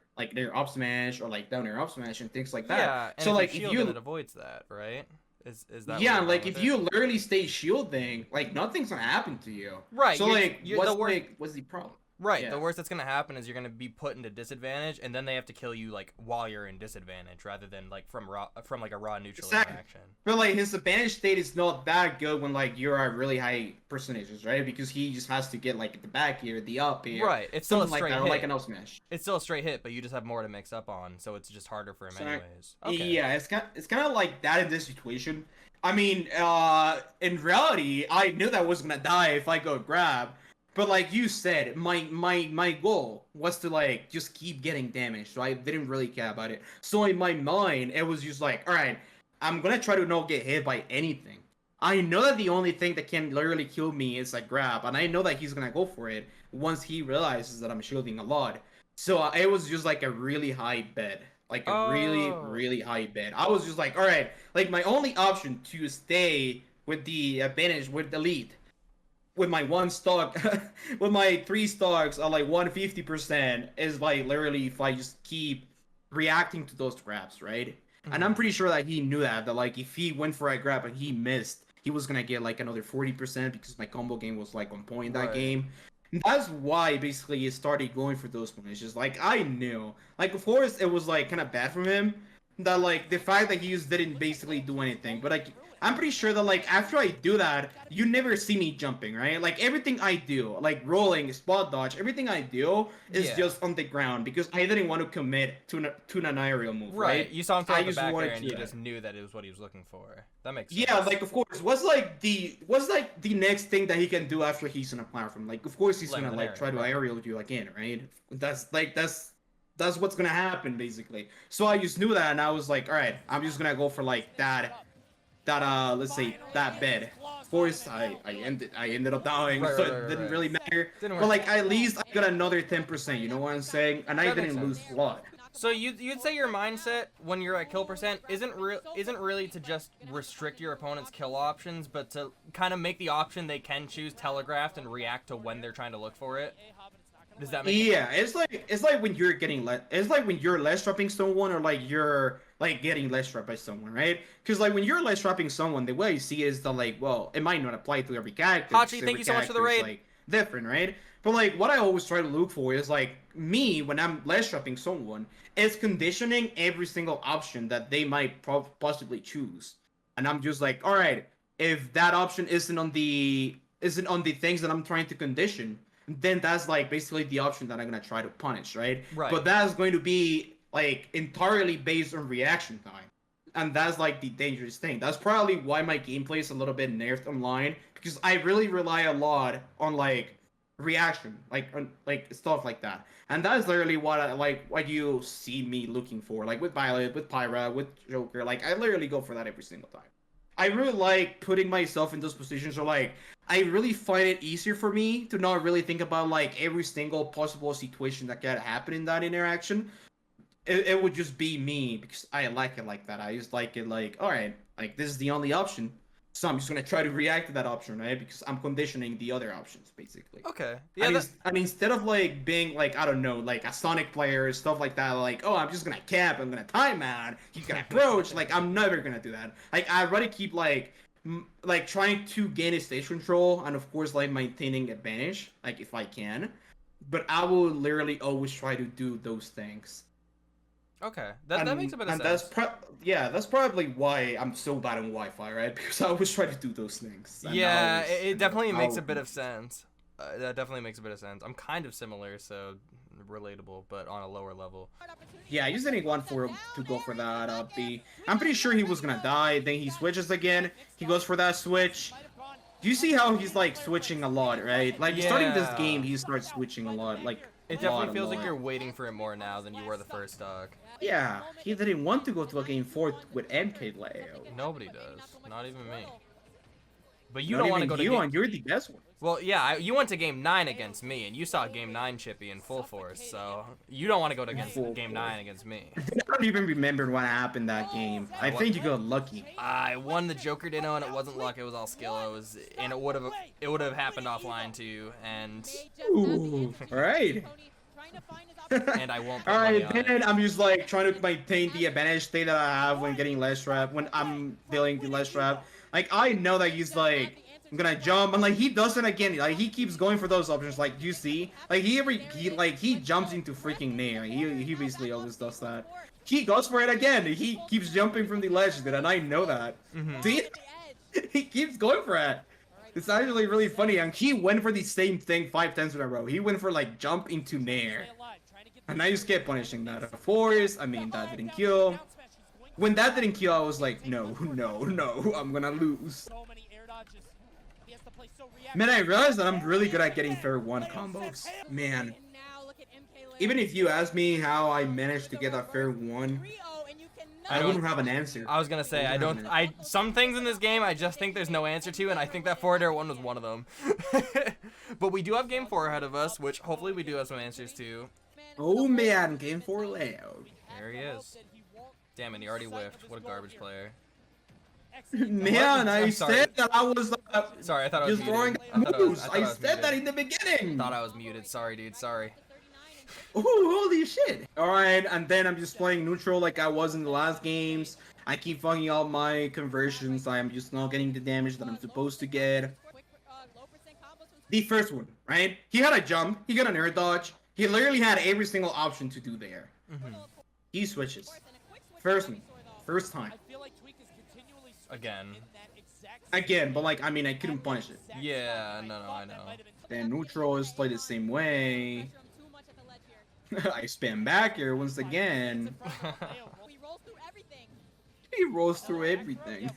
up smash or like down near up smash and things like that." Yeah, and so if like you shield, then it avoids that, right? Is that yeah, what like if you literally stay shielding, like nothing's gonna happen to you. Right. So like, the what's the problem? Right. Yeah. The worst that's gonna happen is you're gonna be put into disadvantage, and then they have to kill you like while you're in disadvantage, rather than like from like a raw neutral interaction. But like his advantage state is not that good when like you're at really high percentages, right? Because he just has to get like the back here, the up here, right? It's still a something straight like that, hit. or like an up smash. It's still a straight hit, but you just have more to mix up on, so it's just harder for him anyways. Okay. Yeah, it's kind of like that in this situation. I mean, in reality, I knew that I was gonna die if I go grab. But like you said, my goal was to like just keep getting damaged, so I didn't really care about it. So in my mind, it was just like, all right, I'm gonna try to not get hit by anything. I know that the only thing that can literally kill me is a grab, and I know that he's gonna go for it once he realizes that I'm shielding a lot. So it was just like a really high bet. Like a really high bet. I was just like, all right, like my only option to stay with the advantage with the lead, with my one stock, with my 3 stocks are like 150% is like literally if I just keep reacting to those grabs, right? And I'm pretty sure that he knew that like if he went for a grab and he missed, he was gonna get like another 40% because my combo game was like on point that Right. game. And that's why basically he started going for those punishes. Like I knew, like of course it was like kind of bad from him that like the fact that he just didn't basically do anything, but like I'm pretty sure that like after I do that, you never see me jumping, right? Like everything I do, like rolling, spot dodge, everything I do is Yeah. just on the ground because I didn't want to commit to an aerial move, right? You saw him throw I the just back wanted air and to you that. just knew that it was what he was looking for. That makes sense. Yeah, like of course, what's like the next thing that he can do after he's on a platform? Like of course he's Land gonna an like aerial, try to right. aerial you again, right? That's what's gonna happen basically. So I just knew that, and I was like, all right, I'm just gonna go for like that let's say that bed. Of course, I ended up dying, Right, so right, it right, didn't right. really matter. Didn't But work. like at least I got another 10%. You know what I'm saying? And I That makes didn't lose sense. a lot. So you'd say your mindset when you're at kill percent isn't really to just restrict your opponent's kill options, but to kind of make the option they can choose telegraphed and react to when they're trying to look for it. Does that make Yeah, it's like when you're getting it's like when you're less trapping someone or like you're like getting less trapped by someone, right? Because like when you're less trapping someone, the way you see it is that like, well, it might not apply to every character. Hachi, because thank every you so much for the character is, raid. like different, right? But like what I always try to look for is like me when I'm less trapping someone is conditioning every single option that they might possibly choose, and I'm just like, all right, if that option isn't on the things that I'm trying to condition, then that's like basically the option that I'm gonna try to punish, right? Right. But that's going to be like entirely based on reaction time, and that's like the dangerous thing. That's probably why my gameplay is a little bit nerfed online because I really rely a lot on like reaction, like on like stuff like that, and that's literally what I like. What you see me looking for, like with Violet, with Pyra, with Joker. Like I literally go for that every single time. I really like putting myself in those positions where like I really find it easier for me to not really think about like every single possible situation that could happen in that interaction. It would just be me because I like it like that. I just like it like, all right, like this is the only option. So I'm just gonna try to react to that option, right? Because I'm conditioning the other options, basically. Okay. Yeah. And instead of like being like, I don't know, like a Sonic player, stuff like that, like, oh, I'm just gonna cap, I'm gonna time out, he's gonna approach, like, I'm never gonna do that. Like, I'd rather keep like, like trying to gain a stage control and of course like maintaining advantage, like if I can. But I will literally always try to do those things. Okay. That makes a bit of and sense. that's probably why I'm so bad on Wi-Fi, right? Because I always try to do those things. And Yeah, I always it end definitely up- makes I'll- a bit of sense. That definitely makes a bit of sense. I'm kind of similar, so relatable, but on a lower level. Yeah, I just didn't want to go for that B. I'm pretty sure he was gonna die. Then he switches again. He goes for that switch. Do you see how he's like switching a lot, right? Like starting this Yeah. game, he starts switching a lot. Like It definitely feels like you're waiting for it more now than you were the first dog. Yeah, he didn't want to go to a game 4 with MKLeo. Nobody does. Not even me. But you Not don't want to even go to you, game... and you're the best one. Well, yeah, you went to game 9 against me, and you saw game 9 Chippy in full force, so you don't want to go to game 9 against me. I don't even remember what happened that game. I think you got lucky. I won the Joker Dino, and it wasn't luck; it was all skill. And it would have happened offline too, and Ooh, alright. and I won't. Put money Alright, on it. then I'm just like trying to maintain the advantage state that I have when getting less trap, when I'm dealing the less trap. Like, I know that he's like, I'm gonna jump, and like, he does it again. Like, he keeps going for those options. Like, you see? Like, he jumps into freaking Nair. He basically always does that. He goes for it again. He keeps jumping from the ledge, dude, and I know that. See? He keeps going for it. It's actually really funny, and he went for the same thing 5 times in a row. He went for like jump into Nair. And I just kept punishing that. Of course, I mean, that didn't kill. When that didn't kill, I was like, no, I'm gonna lose. Man, I realized that I'm really good at getting fair 1 combos. Man. Even if you ask me how I managed to get that fair 1, I wouldn't have an answer. I was gonna say some things in this game I just think there's no answer to, and I think that forward air 1 was one of them. But we do have game 4 ahead of us, which hopefully we do have some answers to. Oh man, game 4 Leo. There he is. Damn it, he already whiffed. What a garbage player. Man, I said that I was Sorry, I thought I was just muted. throwing moves. I was said that muted. in the beginning. Thought I was muted. Sorry, dude. Sorry. Oh, holy shit. Alright, and then I'm just playing neutral like I was in the last games. I keep fucking up my conversions. I'm just not getting the damage that I'm supposed to get. The first one, right? He had a jump, he got an air dodge. He literally had every single option to do there. He switches. First one. First time. Again, but like, I mean, I couldn't punish it. Yeah, no, I know. Then neutral is played the same way. I spam back here once again. He rolls through everything.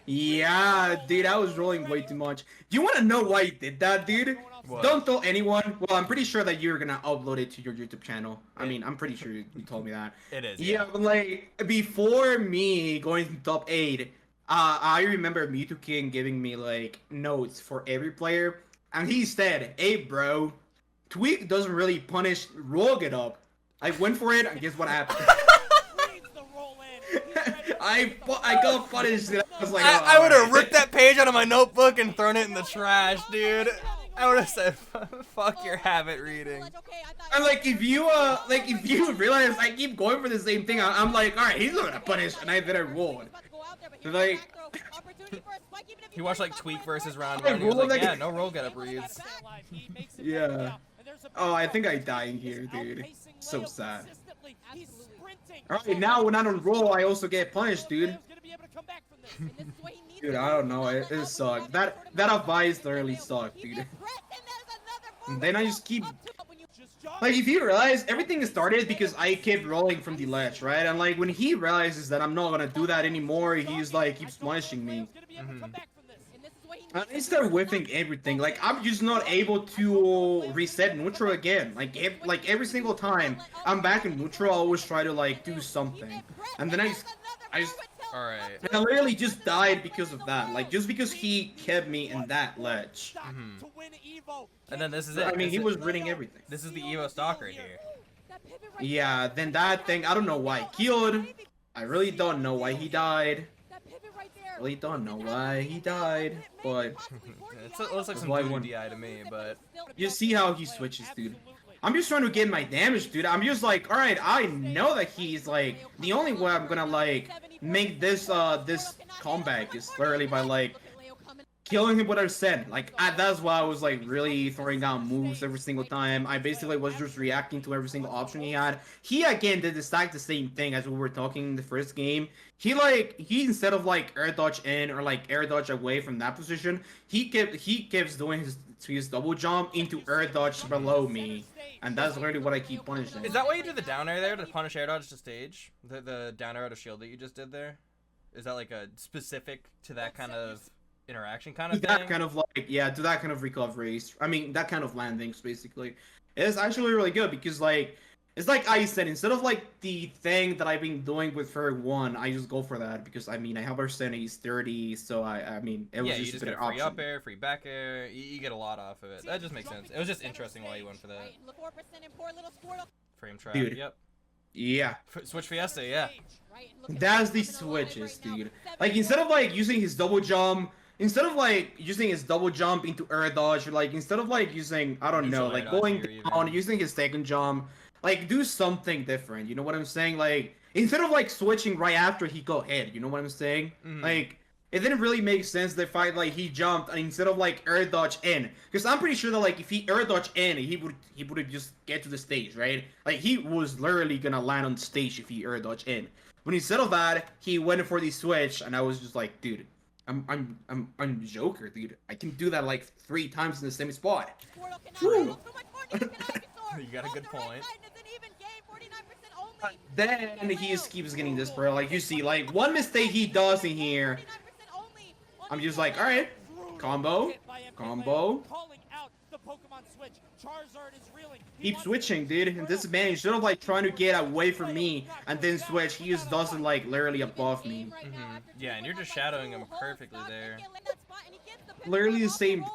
Yeah, dude, I was rolling way too much. Do you want to know why he did that, dude? What? Don't tell anyone. Well, I'm pretty sure that you're gonna upload it to your YouTube channel. I mean, I'm pretty sure you told me that. It is. Yeah, but like, before me going to top 8, I remember Mewtwo King giving me, like, notes for every player. And he said, hey, bro, Tweak doesn't really punish roll it up. I went for it, and guess what happened? I got punished. I was like, oh, I would have alright. ripped that page out of my notebook and thrown it in the trash, dude. I would have said, fuck your habit reading. And like, if you realize I keep going for the same thing, I'm like, alright, he's not gonna punish, and I better roll. Like, He watched like Tweak versus Round I 1, he was rolled like, like- yeah, no roll get up reads. yeah. Oh, I think I die in here, dude. So sad. Alright, now when I don't roll, I also get punished, dude. Dude, I don't know, it sucks. That advice literally sucked, dude. And then I just keep... Like, if you realize, everything started because I kept rolling from the ledge, right? And like, when he realizes that I'm not gonna do that anymore, he's like, keeps punishing me. And I start whiffing everything. Like, I'm just not able to reset neutral again. Like, every single time I'm back in neutral, I always try to like do something, and then I just Alright. and I literally just died because of that. Like, just because he kept me in that ledge. And then this is it. I mean, he was reading everything. This is the Evo stock right here. Yeah. Then that thing, I don't know why he killed. I really don't know why he died. Really don't know why he died, but It looks like some why voodoo one- DI to me, but you see how he switches, dude. I'm just trying to get my damage, dude. I'm just like, alright, I know that he's like, the only way I'm gonna like make this this comeback is literally by like killing him with a send. Like, that's why I was like really throwing down moves every single time. I basically was just reacting to every single option he had. He again did the same thing as we were talking in the first game. He instead of like air dodge in or like air dodge away from that position, he keeps doing his double jump into air dodge below me. And that's literally what I keep punishing. is that why you did the down air there to punish air dodge to stage? The down air out of shield that you just did there? Is that like a specific to that kind of interaction kind of that thing? kind of like, yeah, to that kind of recoveries. I mean, that kind of landings basically. It's actually really good because like, it's like I said, instead of like the thing that I've been doing with her 1, I just go for that because I mean I have her he's 30, so I mean it was Yeah, you just just a get better a free option. up air, free back air. You get a lot off of it. That just makes sense. It was just interesting why you went for that. Frame trap. Dude. Yep. Yeah, Switch Fiesta. Yeah. that's the switches, dude. Like instead of like using his double jump. Instead of like using his double jump into air dodge, or like instead of like using, I don't know, Neutral air like dodge going here down, even. using his second jump, like do something different. You know what I'm saying? Like instead of like switching right after he got hit, you know what I'm saying? Like it didn't really make sense the fact like he jumped and instead of like air dodge in, because I'm pretty sure that like if he air dodge in, he would have just get to the stage, right? Like he was literally gonna land on stage if he air dodge in. But instead of that, he went for the switch, and I was just like, dude. I'm Joker, dude. I can do that like 3 times in the same spot. True. You got a good point. Then he just keeps getting this bro. Like you see, like one mistake he does in here, I'm just like, all right, combo. Keep switching, dude. And this man, instead of like trying to get away from me and then switch, he just doesn't like literally above me. Yeah, and you're just shadowing him perfectly there. Literally the same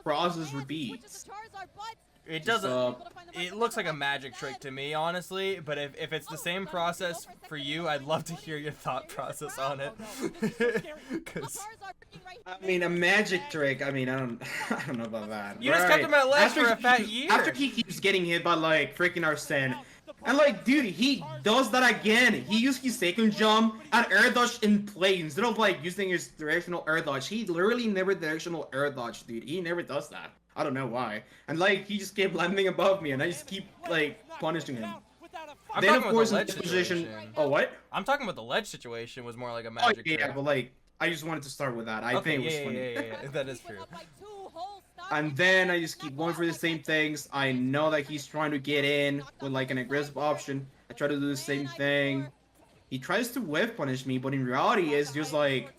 process repeats. It Just, doesn't. It looks like a magic trick to me, honestly. But if it's the same process for you, I'd love to hear your thought process on it. 'Cause I mean, a magic trick. I mean, I don't, I don't know about that. you just kept him at ledge for a fat After year. he keeps getting hit by like freaking Arsene, and like, dude, he does that again. He used his second jump and air dodge in play instead of like using his directional air dodge. He literally never directional air dodge, dude. He never does that. I don't know why. And like, he just kept landing above me, and I just keep like punishing him. I'm Then of talking course about in the this ledge position. situation. Oh what? I'm talking about the ledge situation was more like a Oh magic yeah, trick. but like, I just wanted to start with that. I Okay, think it was yeah, funny. yeah, that is true. And then I just keep going for the same things. I know that he's trying to get in with like an aggressive option. I try to do the same thing. He tries to whiff punish me, but in reality, it's just like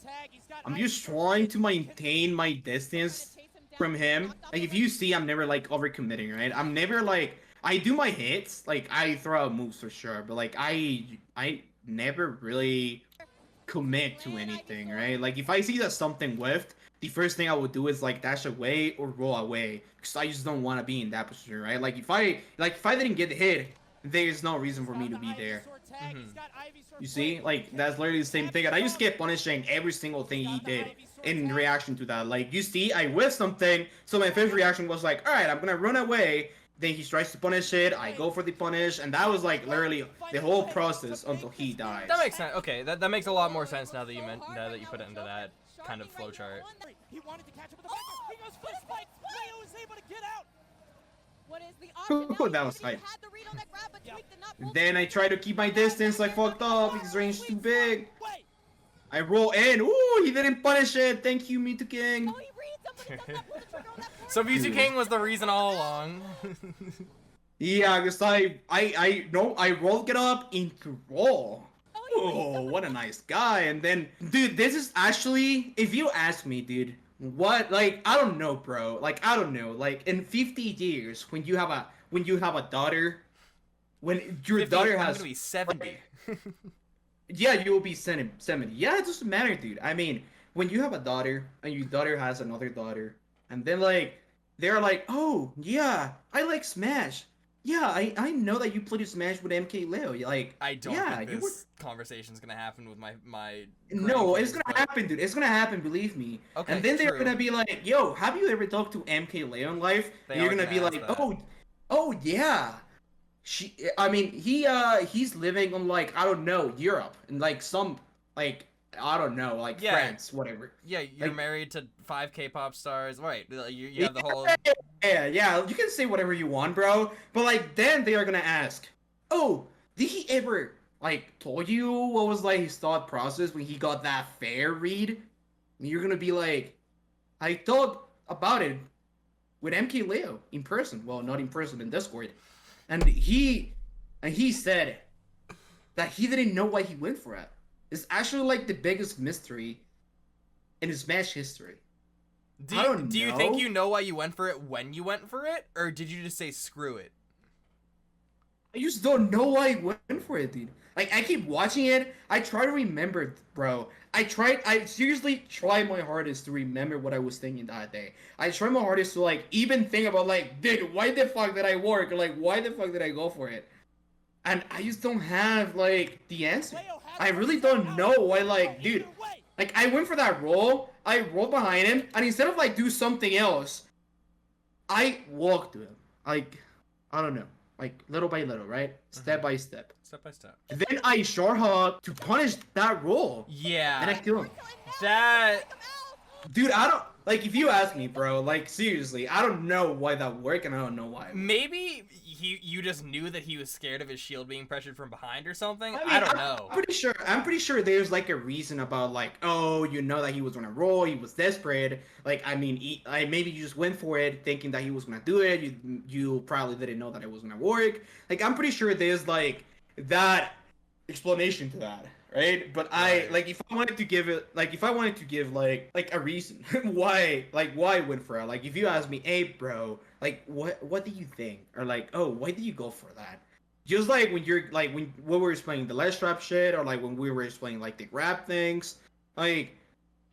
I'm just trying to maintain my distance from him. Like if you see, I'm never like overcommitting, right? I'm never like I do my hits, like I throw out moves for sure, but like I never really commit to anything, right? Like if I see that something whiffed, the first thing I would do is like dash away or roll away, because I just don't want to be in that position, right? Like if I didn't get hit, there's no reason for me to be there. You see, like that's literally the same thing, and I just kept punishing every single thing he did in reaction to that. Like you see, I whiffed something, so my first reaction was like, all right, I'm gonna run away. Then he tries to punish it. I go for the punish, and that was like literally the whole process until he dies. That makes sense. Okay, that makes a lot more sense now that you put it into that kind of flowchart. He wanted to catch up with the back. He goes fist fight. Leo is able to get out. What is the option? That was hype. Had the read on that grab, but tweaked the nut. Then I try to keep my distance. I fucked up. His range too big. Wait. I roll in. Ooh, he didn't punish it. Thank you, Mewtwo King. Oh, he reads him, but he does not pull the trigger on that So Mewtwo King was the reason all along. Yeah, because I rolled it up into roll. Oh, what a nice guy. And then, dude, this is actually, if you ask me, dude, what, like, I don't know, bro. Like, I don't know. Like, in 50 years, when you have a daughter, when your 50, daughter I'm has, gonna be 70. yeah, you will be 70. Yeah, it doesn't matter, dude. I mean, when you have a daughter, and your daughter has another daughter, and then, like, they're like, oh, yeah, I like Smash. Yeah, I know that you played Smash with MKLeo. Like, I don't yeah, think you this conversation's gonna happen with my No, it's grandkids, gonna but- happen, dude. It's gonna happen, believe me. Okay, and then they're true. gonna be like, yo, have you ever talked to MKLeo in life? They And you're are gonna be gonna like, ask that. oh yeah. I mean, he's living on like, I don't know, Europe and like some like I don't know, like Yeah. France, whatever. Yeah, you're Like- married to 5 K-pop stars, right? You have the whole. Yeah, you can say whatever you want, bro. But like then they are gonna ask, oh, did he ever like told you what was like his thought process when he got that fair read? And you're gonna be like, I thought about it with MKLeo in person. Well, not in person, in Discord. And he said that he didn't know why he went for it. It's actually like the biggest mystery in his Smash history. Do you think know. you know why you went for it when you went for it, or did you just say screw it? I just don't know why I went for it, dude. Like, I keep watching it. I try to remember, bro. I seriously try my hardest to remember what I was thinking that day. I try my hardest to, like, even think about, like, dude, why the fuck did I work? Or, like, why the fuck did I go for it? And I just don't have, like, the answer. I really don't know why, like, dude. Like, I went for that roll. I rolled behind him. And instead of, like, do something else, I walked to him. Like, I don't know. Like, little by little, right? Step by step. Step by step. Then I short hop to punish that roll. Yeah. And I kill him. That. Dude, I don't... Like, if you ask me, bro, like, seriously, I don't know why that worked, and I don't know why. Maybe you just knew that he was scared of his shield being pressured from behind or something. I mean, I don't know. I'm pretty sure there's, like, a reason about, like, oh, you know that he was gonna roll, he was desperate. Like, I mean, maybe you just went for it thinking that he was gonna do it. You probably didn't know that it was gonna work. Like, I'm pretty sure there's, like, that explanation to that. Right, but Right. if I wanted to give a reason why I went for it, like if you ask me, hey bro, like what do you think, or like, oh, why did you go for that? Just like when you're like when we were explaining the ledge trap shit, or like when we were explaining like the grab things, like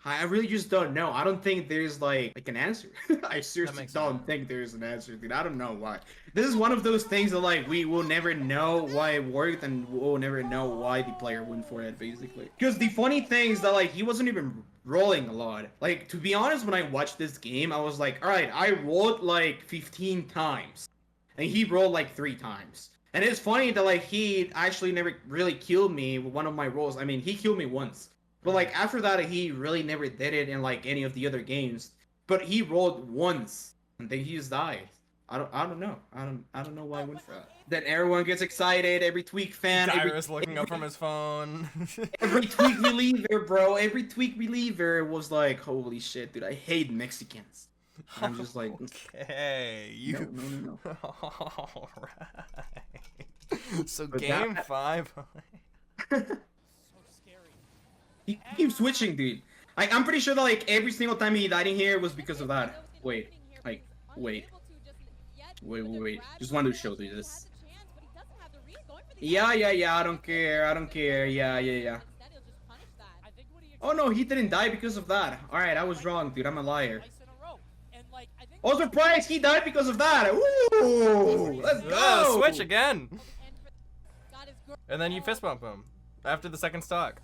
I really just don't know. I don't think there's like an answer. I seriously makes don't sense. think there's an answer, dude. I don't know why. This is one of those things that like we will never know why it worked, and we'll never know why the player went for it, basically. Because the funny thing is that like he wasn't even rolling a lot. Like, to be honest, when I watched this game, I was like, all right, I rolled like 15 times, and he rolled like 3 times. And it's funny that like he actually never really killed me with one of my rolls. I mean, he killed me once. But like after that, he really never did it in like any of the other games. But he rolled once, and then he just died. I don't know. I don't know why I went for that. Then everyone gets excited. Every Tweak fan. Dyrus looking up from his phone. Every Tweak reliever, bro. Every Tweak reliever was like, holy shit, dude. I hate Mexicans. And I'm just like, okay, you. no. All right. So But game that- 5. So scary. He keeps switching, dude. Like, I'm pretty sure that like every single time he died in here was because of that. Wait, like, wait. Wait. Just wanted to show you this. Yeah. I don't care. Yeah. I think what he Oh no, he didn't die because of that. All right, I was wrong, dude. I'm a liar. twice in a row. And like I think Oh, surprise! He died because of that. Ooh, let's go. Switch again. And then you fist bump him after the second stock.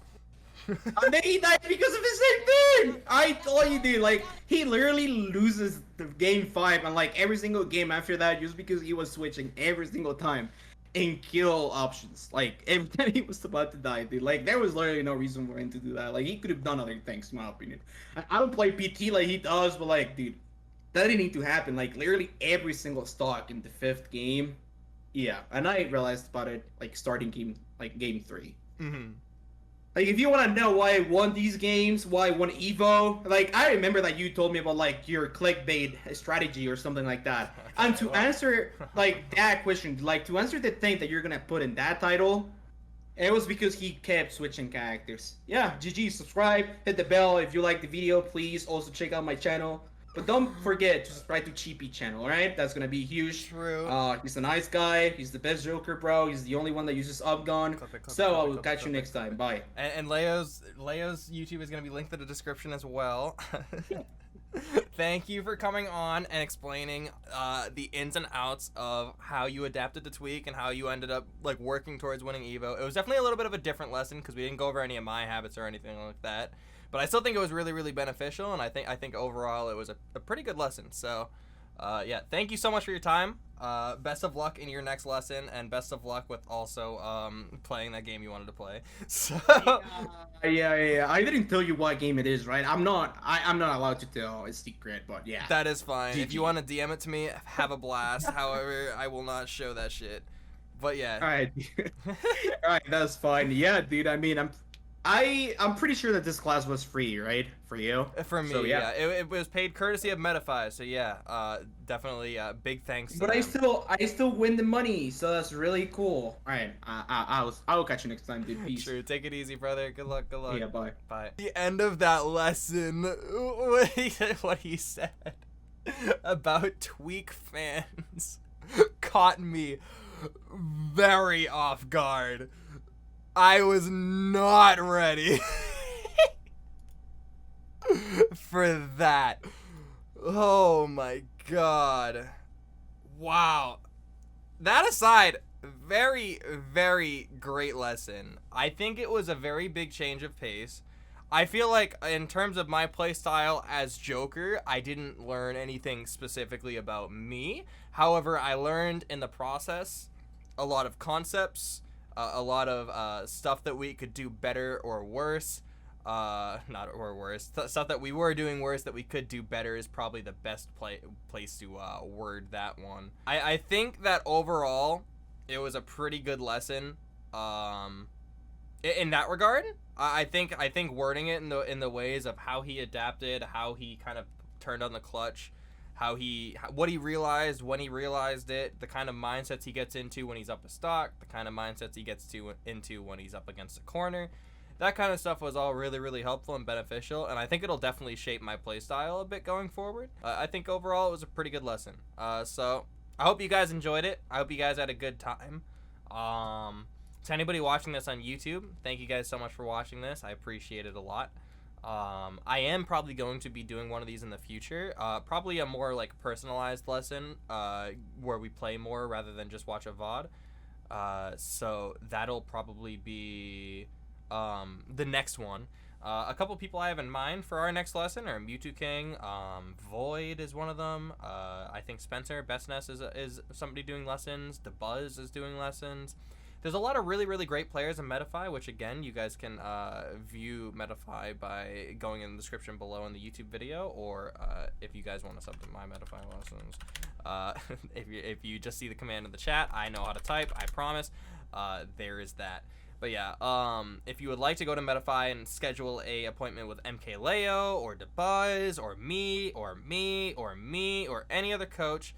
And then he died because of the same thing. I told you, dude. Like he literally loses the game 5, and like every single game after that, just because he was switching every single time in kill options. Like every time he was about to die, dude. Like there was literally no reason for him to do that. Like he could have done other things, in my opinion. I don't play PT like he does, but like, dude, that didn't need to happen. Like literally every single stock in the 5th game. Yeah, and I realized about it like starting game 3. Mm-hmm. Like, if you want to know why I won these games, why I won EVO, like, I remember that you told me about, like, your clickbait strategy or something like that. And to answer, like, that question, like, to answer the thing that you're gonna put in that title, it was because he kept switching characters. Yeah, GG, subscribe, hit the bell if you like the video, please. Also, check out my channel. But don't forget to subscribe to Chippy channel, alright? That's gonna be huge. True. He's a nice guy. He's the best Joker, bro. He's the only one that uses Upgun. So I will catch you next time. Bye. And Leo's YouTube is gonna be linked in the description as well. Thank you for coming on and explaining the ins and outs of how you adapted to Tweak and how you ended up like working towards winning EVO. It was definitely a little bit of a different lesson because we didn't go over any of my habits or anything like that. But I still think it was really, really beneficial, and I think overall it was a pretty good lesson. So, yeah, thank you so much for your time. Best of luck in your next lesson, and best of luck with also playing that game you wanted to play. So, Yeah. I didn't tell you what game it is, right? I'm not allowed to tell. It's secret, but yeah. that is fine. If GG. you want to DM it to me, have a blast. However, I will not show that shit. But yeah. All right. All right, that's fine. Yeah, dude. I mean, I'm pretty sure that this class was free, right? For you? For me, So, yeah. It was paid courtesy of Metafy, so yeah, definitely big thanks to But them. I still win the money, so that's really cool. All right, I will catch you next time, dude. Peace. True, take it easy, brother. Good luck, good luck. Yeah, bye. Bye. The end of that lesson, what he said about Tweak fans caught me very off guard. I was not ready for that. Oh my god. Wow. That aside, very, very great lesson. I think it was a very big change of pace. I feel like in terms of my playstyle as Joker, I didn't learn anything specifically about me. However, I learned in the process a lot of concepts, a lot of stuff that we could do better or worse. Not or worse. Stuff that we were doing worse that we could do better is probably the best place to word that one. I think that overall, it was a pretty good lesson. In that regard, I think wording it in the ways of how he adapted, how he kind of turned on the clutch, what he realized when he realized it, the kind of mindsets he gets into when he's up a stock, the kind of mindsets he gets into when he's up against a corner. That kind of stuff was all really, really helpful and beneficial, and I think it'll definitely shape my playstyle a bit going forward. I think overall it was a pretty good lesson. So I hope you guys enjoyed it. I hope you guys had a good time. To anybody watching this on YouTube, thank you guys so much for watching this. I appreciate it a lot. I am probably going to be doing one of these in the future. Probably a more like personalized lesson where we play more rather than just watch a VOD. So that'll probably be the next one. A couple people I have in mind for our next lesson are Mewtwo King, Void is one of them. I think Spencer Bestness is somebody doing lessons. DeBuzz is doing lessons. There's a lot of really, really great players in Metafy, which again, you guys can view Metafy by going in the description below in the YouTube video, or if you guys want to sub to my Metafy lessons, if you just see the command in the chat, I know how to type, I promise. There is that. But yeah, if you would like to go to Metafy and schedule a appointment with MKLeo or DeBuzz or me or any other coach,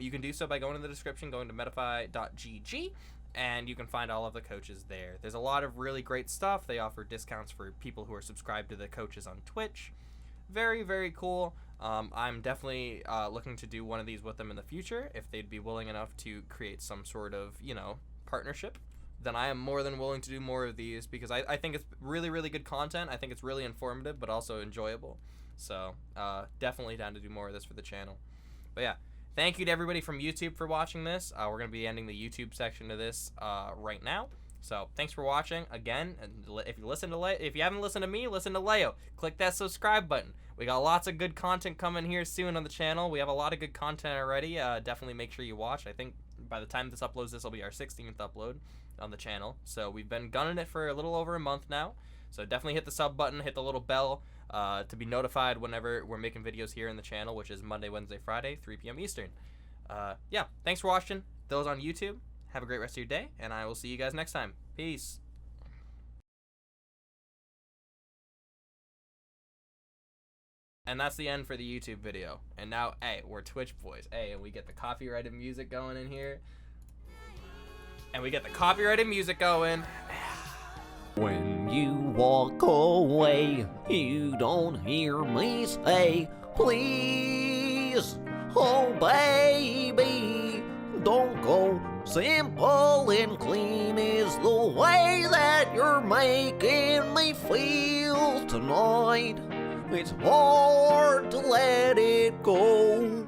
you can do so by going in the description, going to metafy.gg. And you can find all of the coaches there. There's a lot of really great stuff. They offer discounts for people who are subscribed to the coaches on Twitch. Very, very cool. I'm definitely looking to do one of these with them in the future. If they'd be willing enough to create some sort of, you know, partnership, then I am more than willing to do more of these, because I think it's really, really good content. I think it's really informative, but also enjoyable. So definitely down to do more of this for the channel. But yeah. Thank you to everybody from YouTube for watching this. We're going to be ending the YouTube section of this right now. So thanks for watching again. And if you haven't listened to me, listen to Leo. Click that subscribe button. We got lots of good content coming here soon on the channel. We have a lot of good content already. Definitely make sure you watch. I think by the time this uploads, this will be our 16th upload on the channel. So we've been gunning it for a little over a month now. So definitely hit the sub button, hit the little bell to be notified whenever we're making videos here in the channel, which is Monday, Wednesday, Friday, 3 p.m. Eastern. Yeah, thanks for watching. Those on YouTube, have a great rest of your day, and I will see you guys next time. Peace. And that's the end for the YouTube video. And now, hey, we're Twitch boys. Hey, and we get the copyrighted music going in here. When you walk away, you don't hear me say, please, oh baby, don't go. Simple and clean is the way that you're making me feel tonight. It's hard to let it go.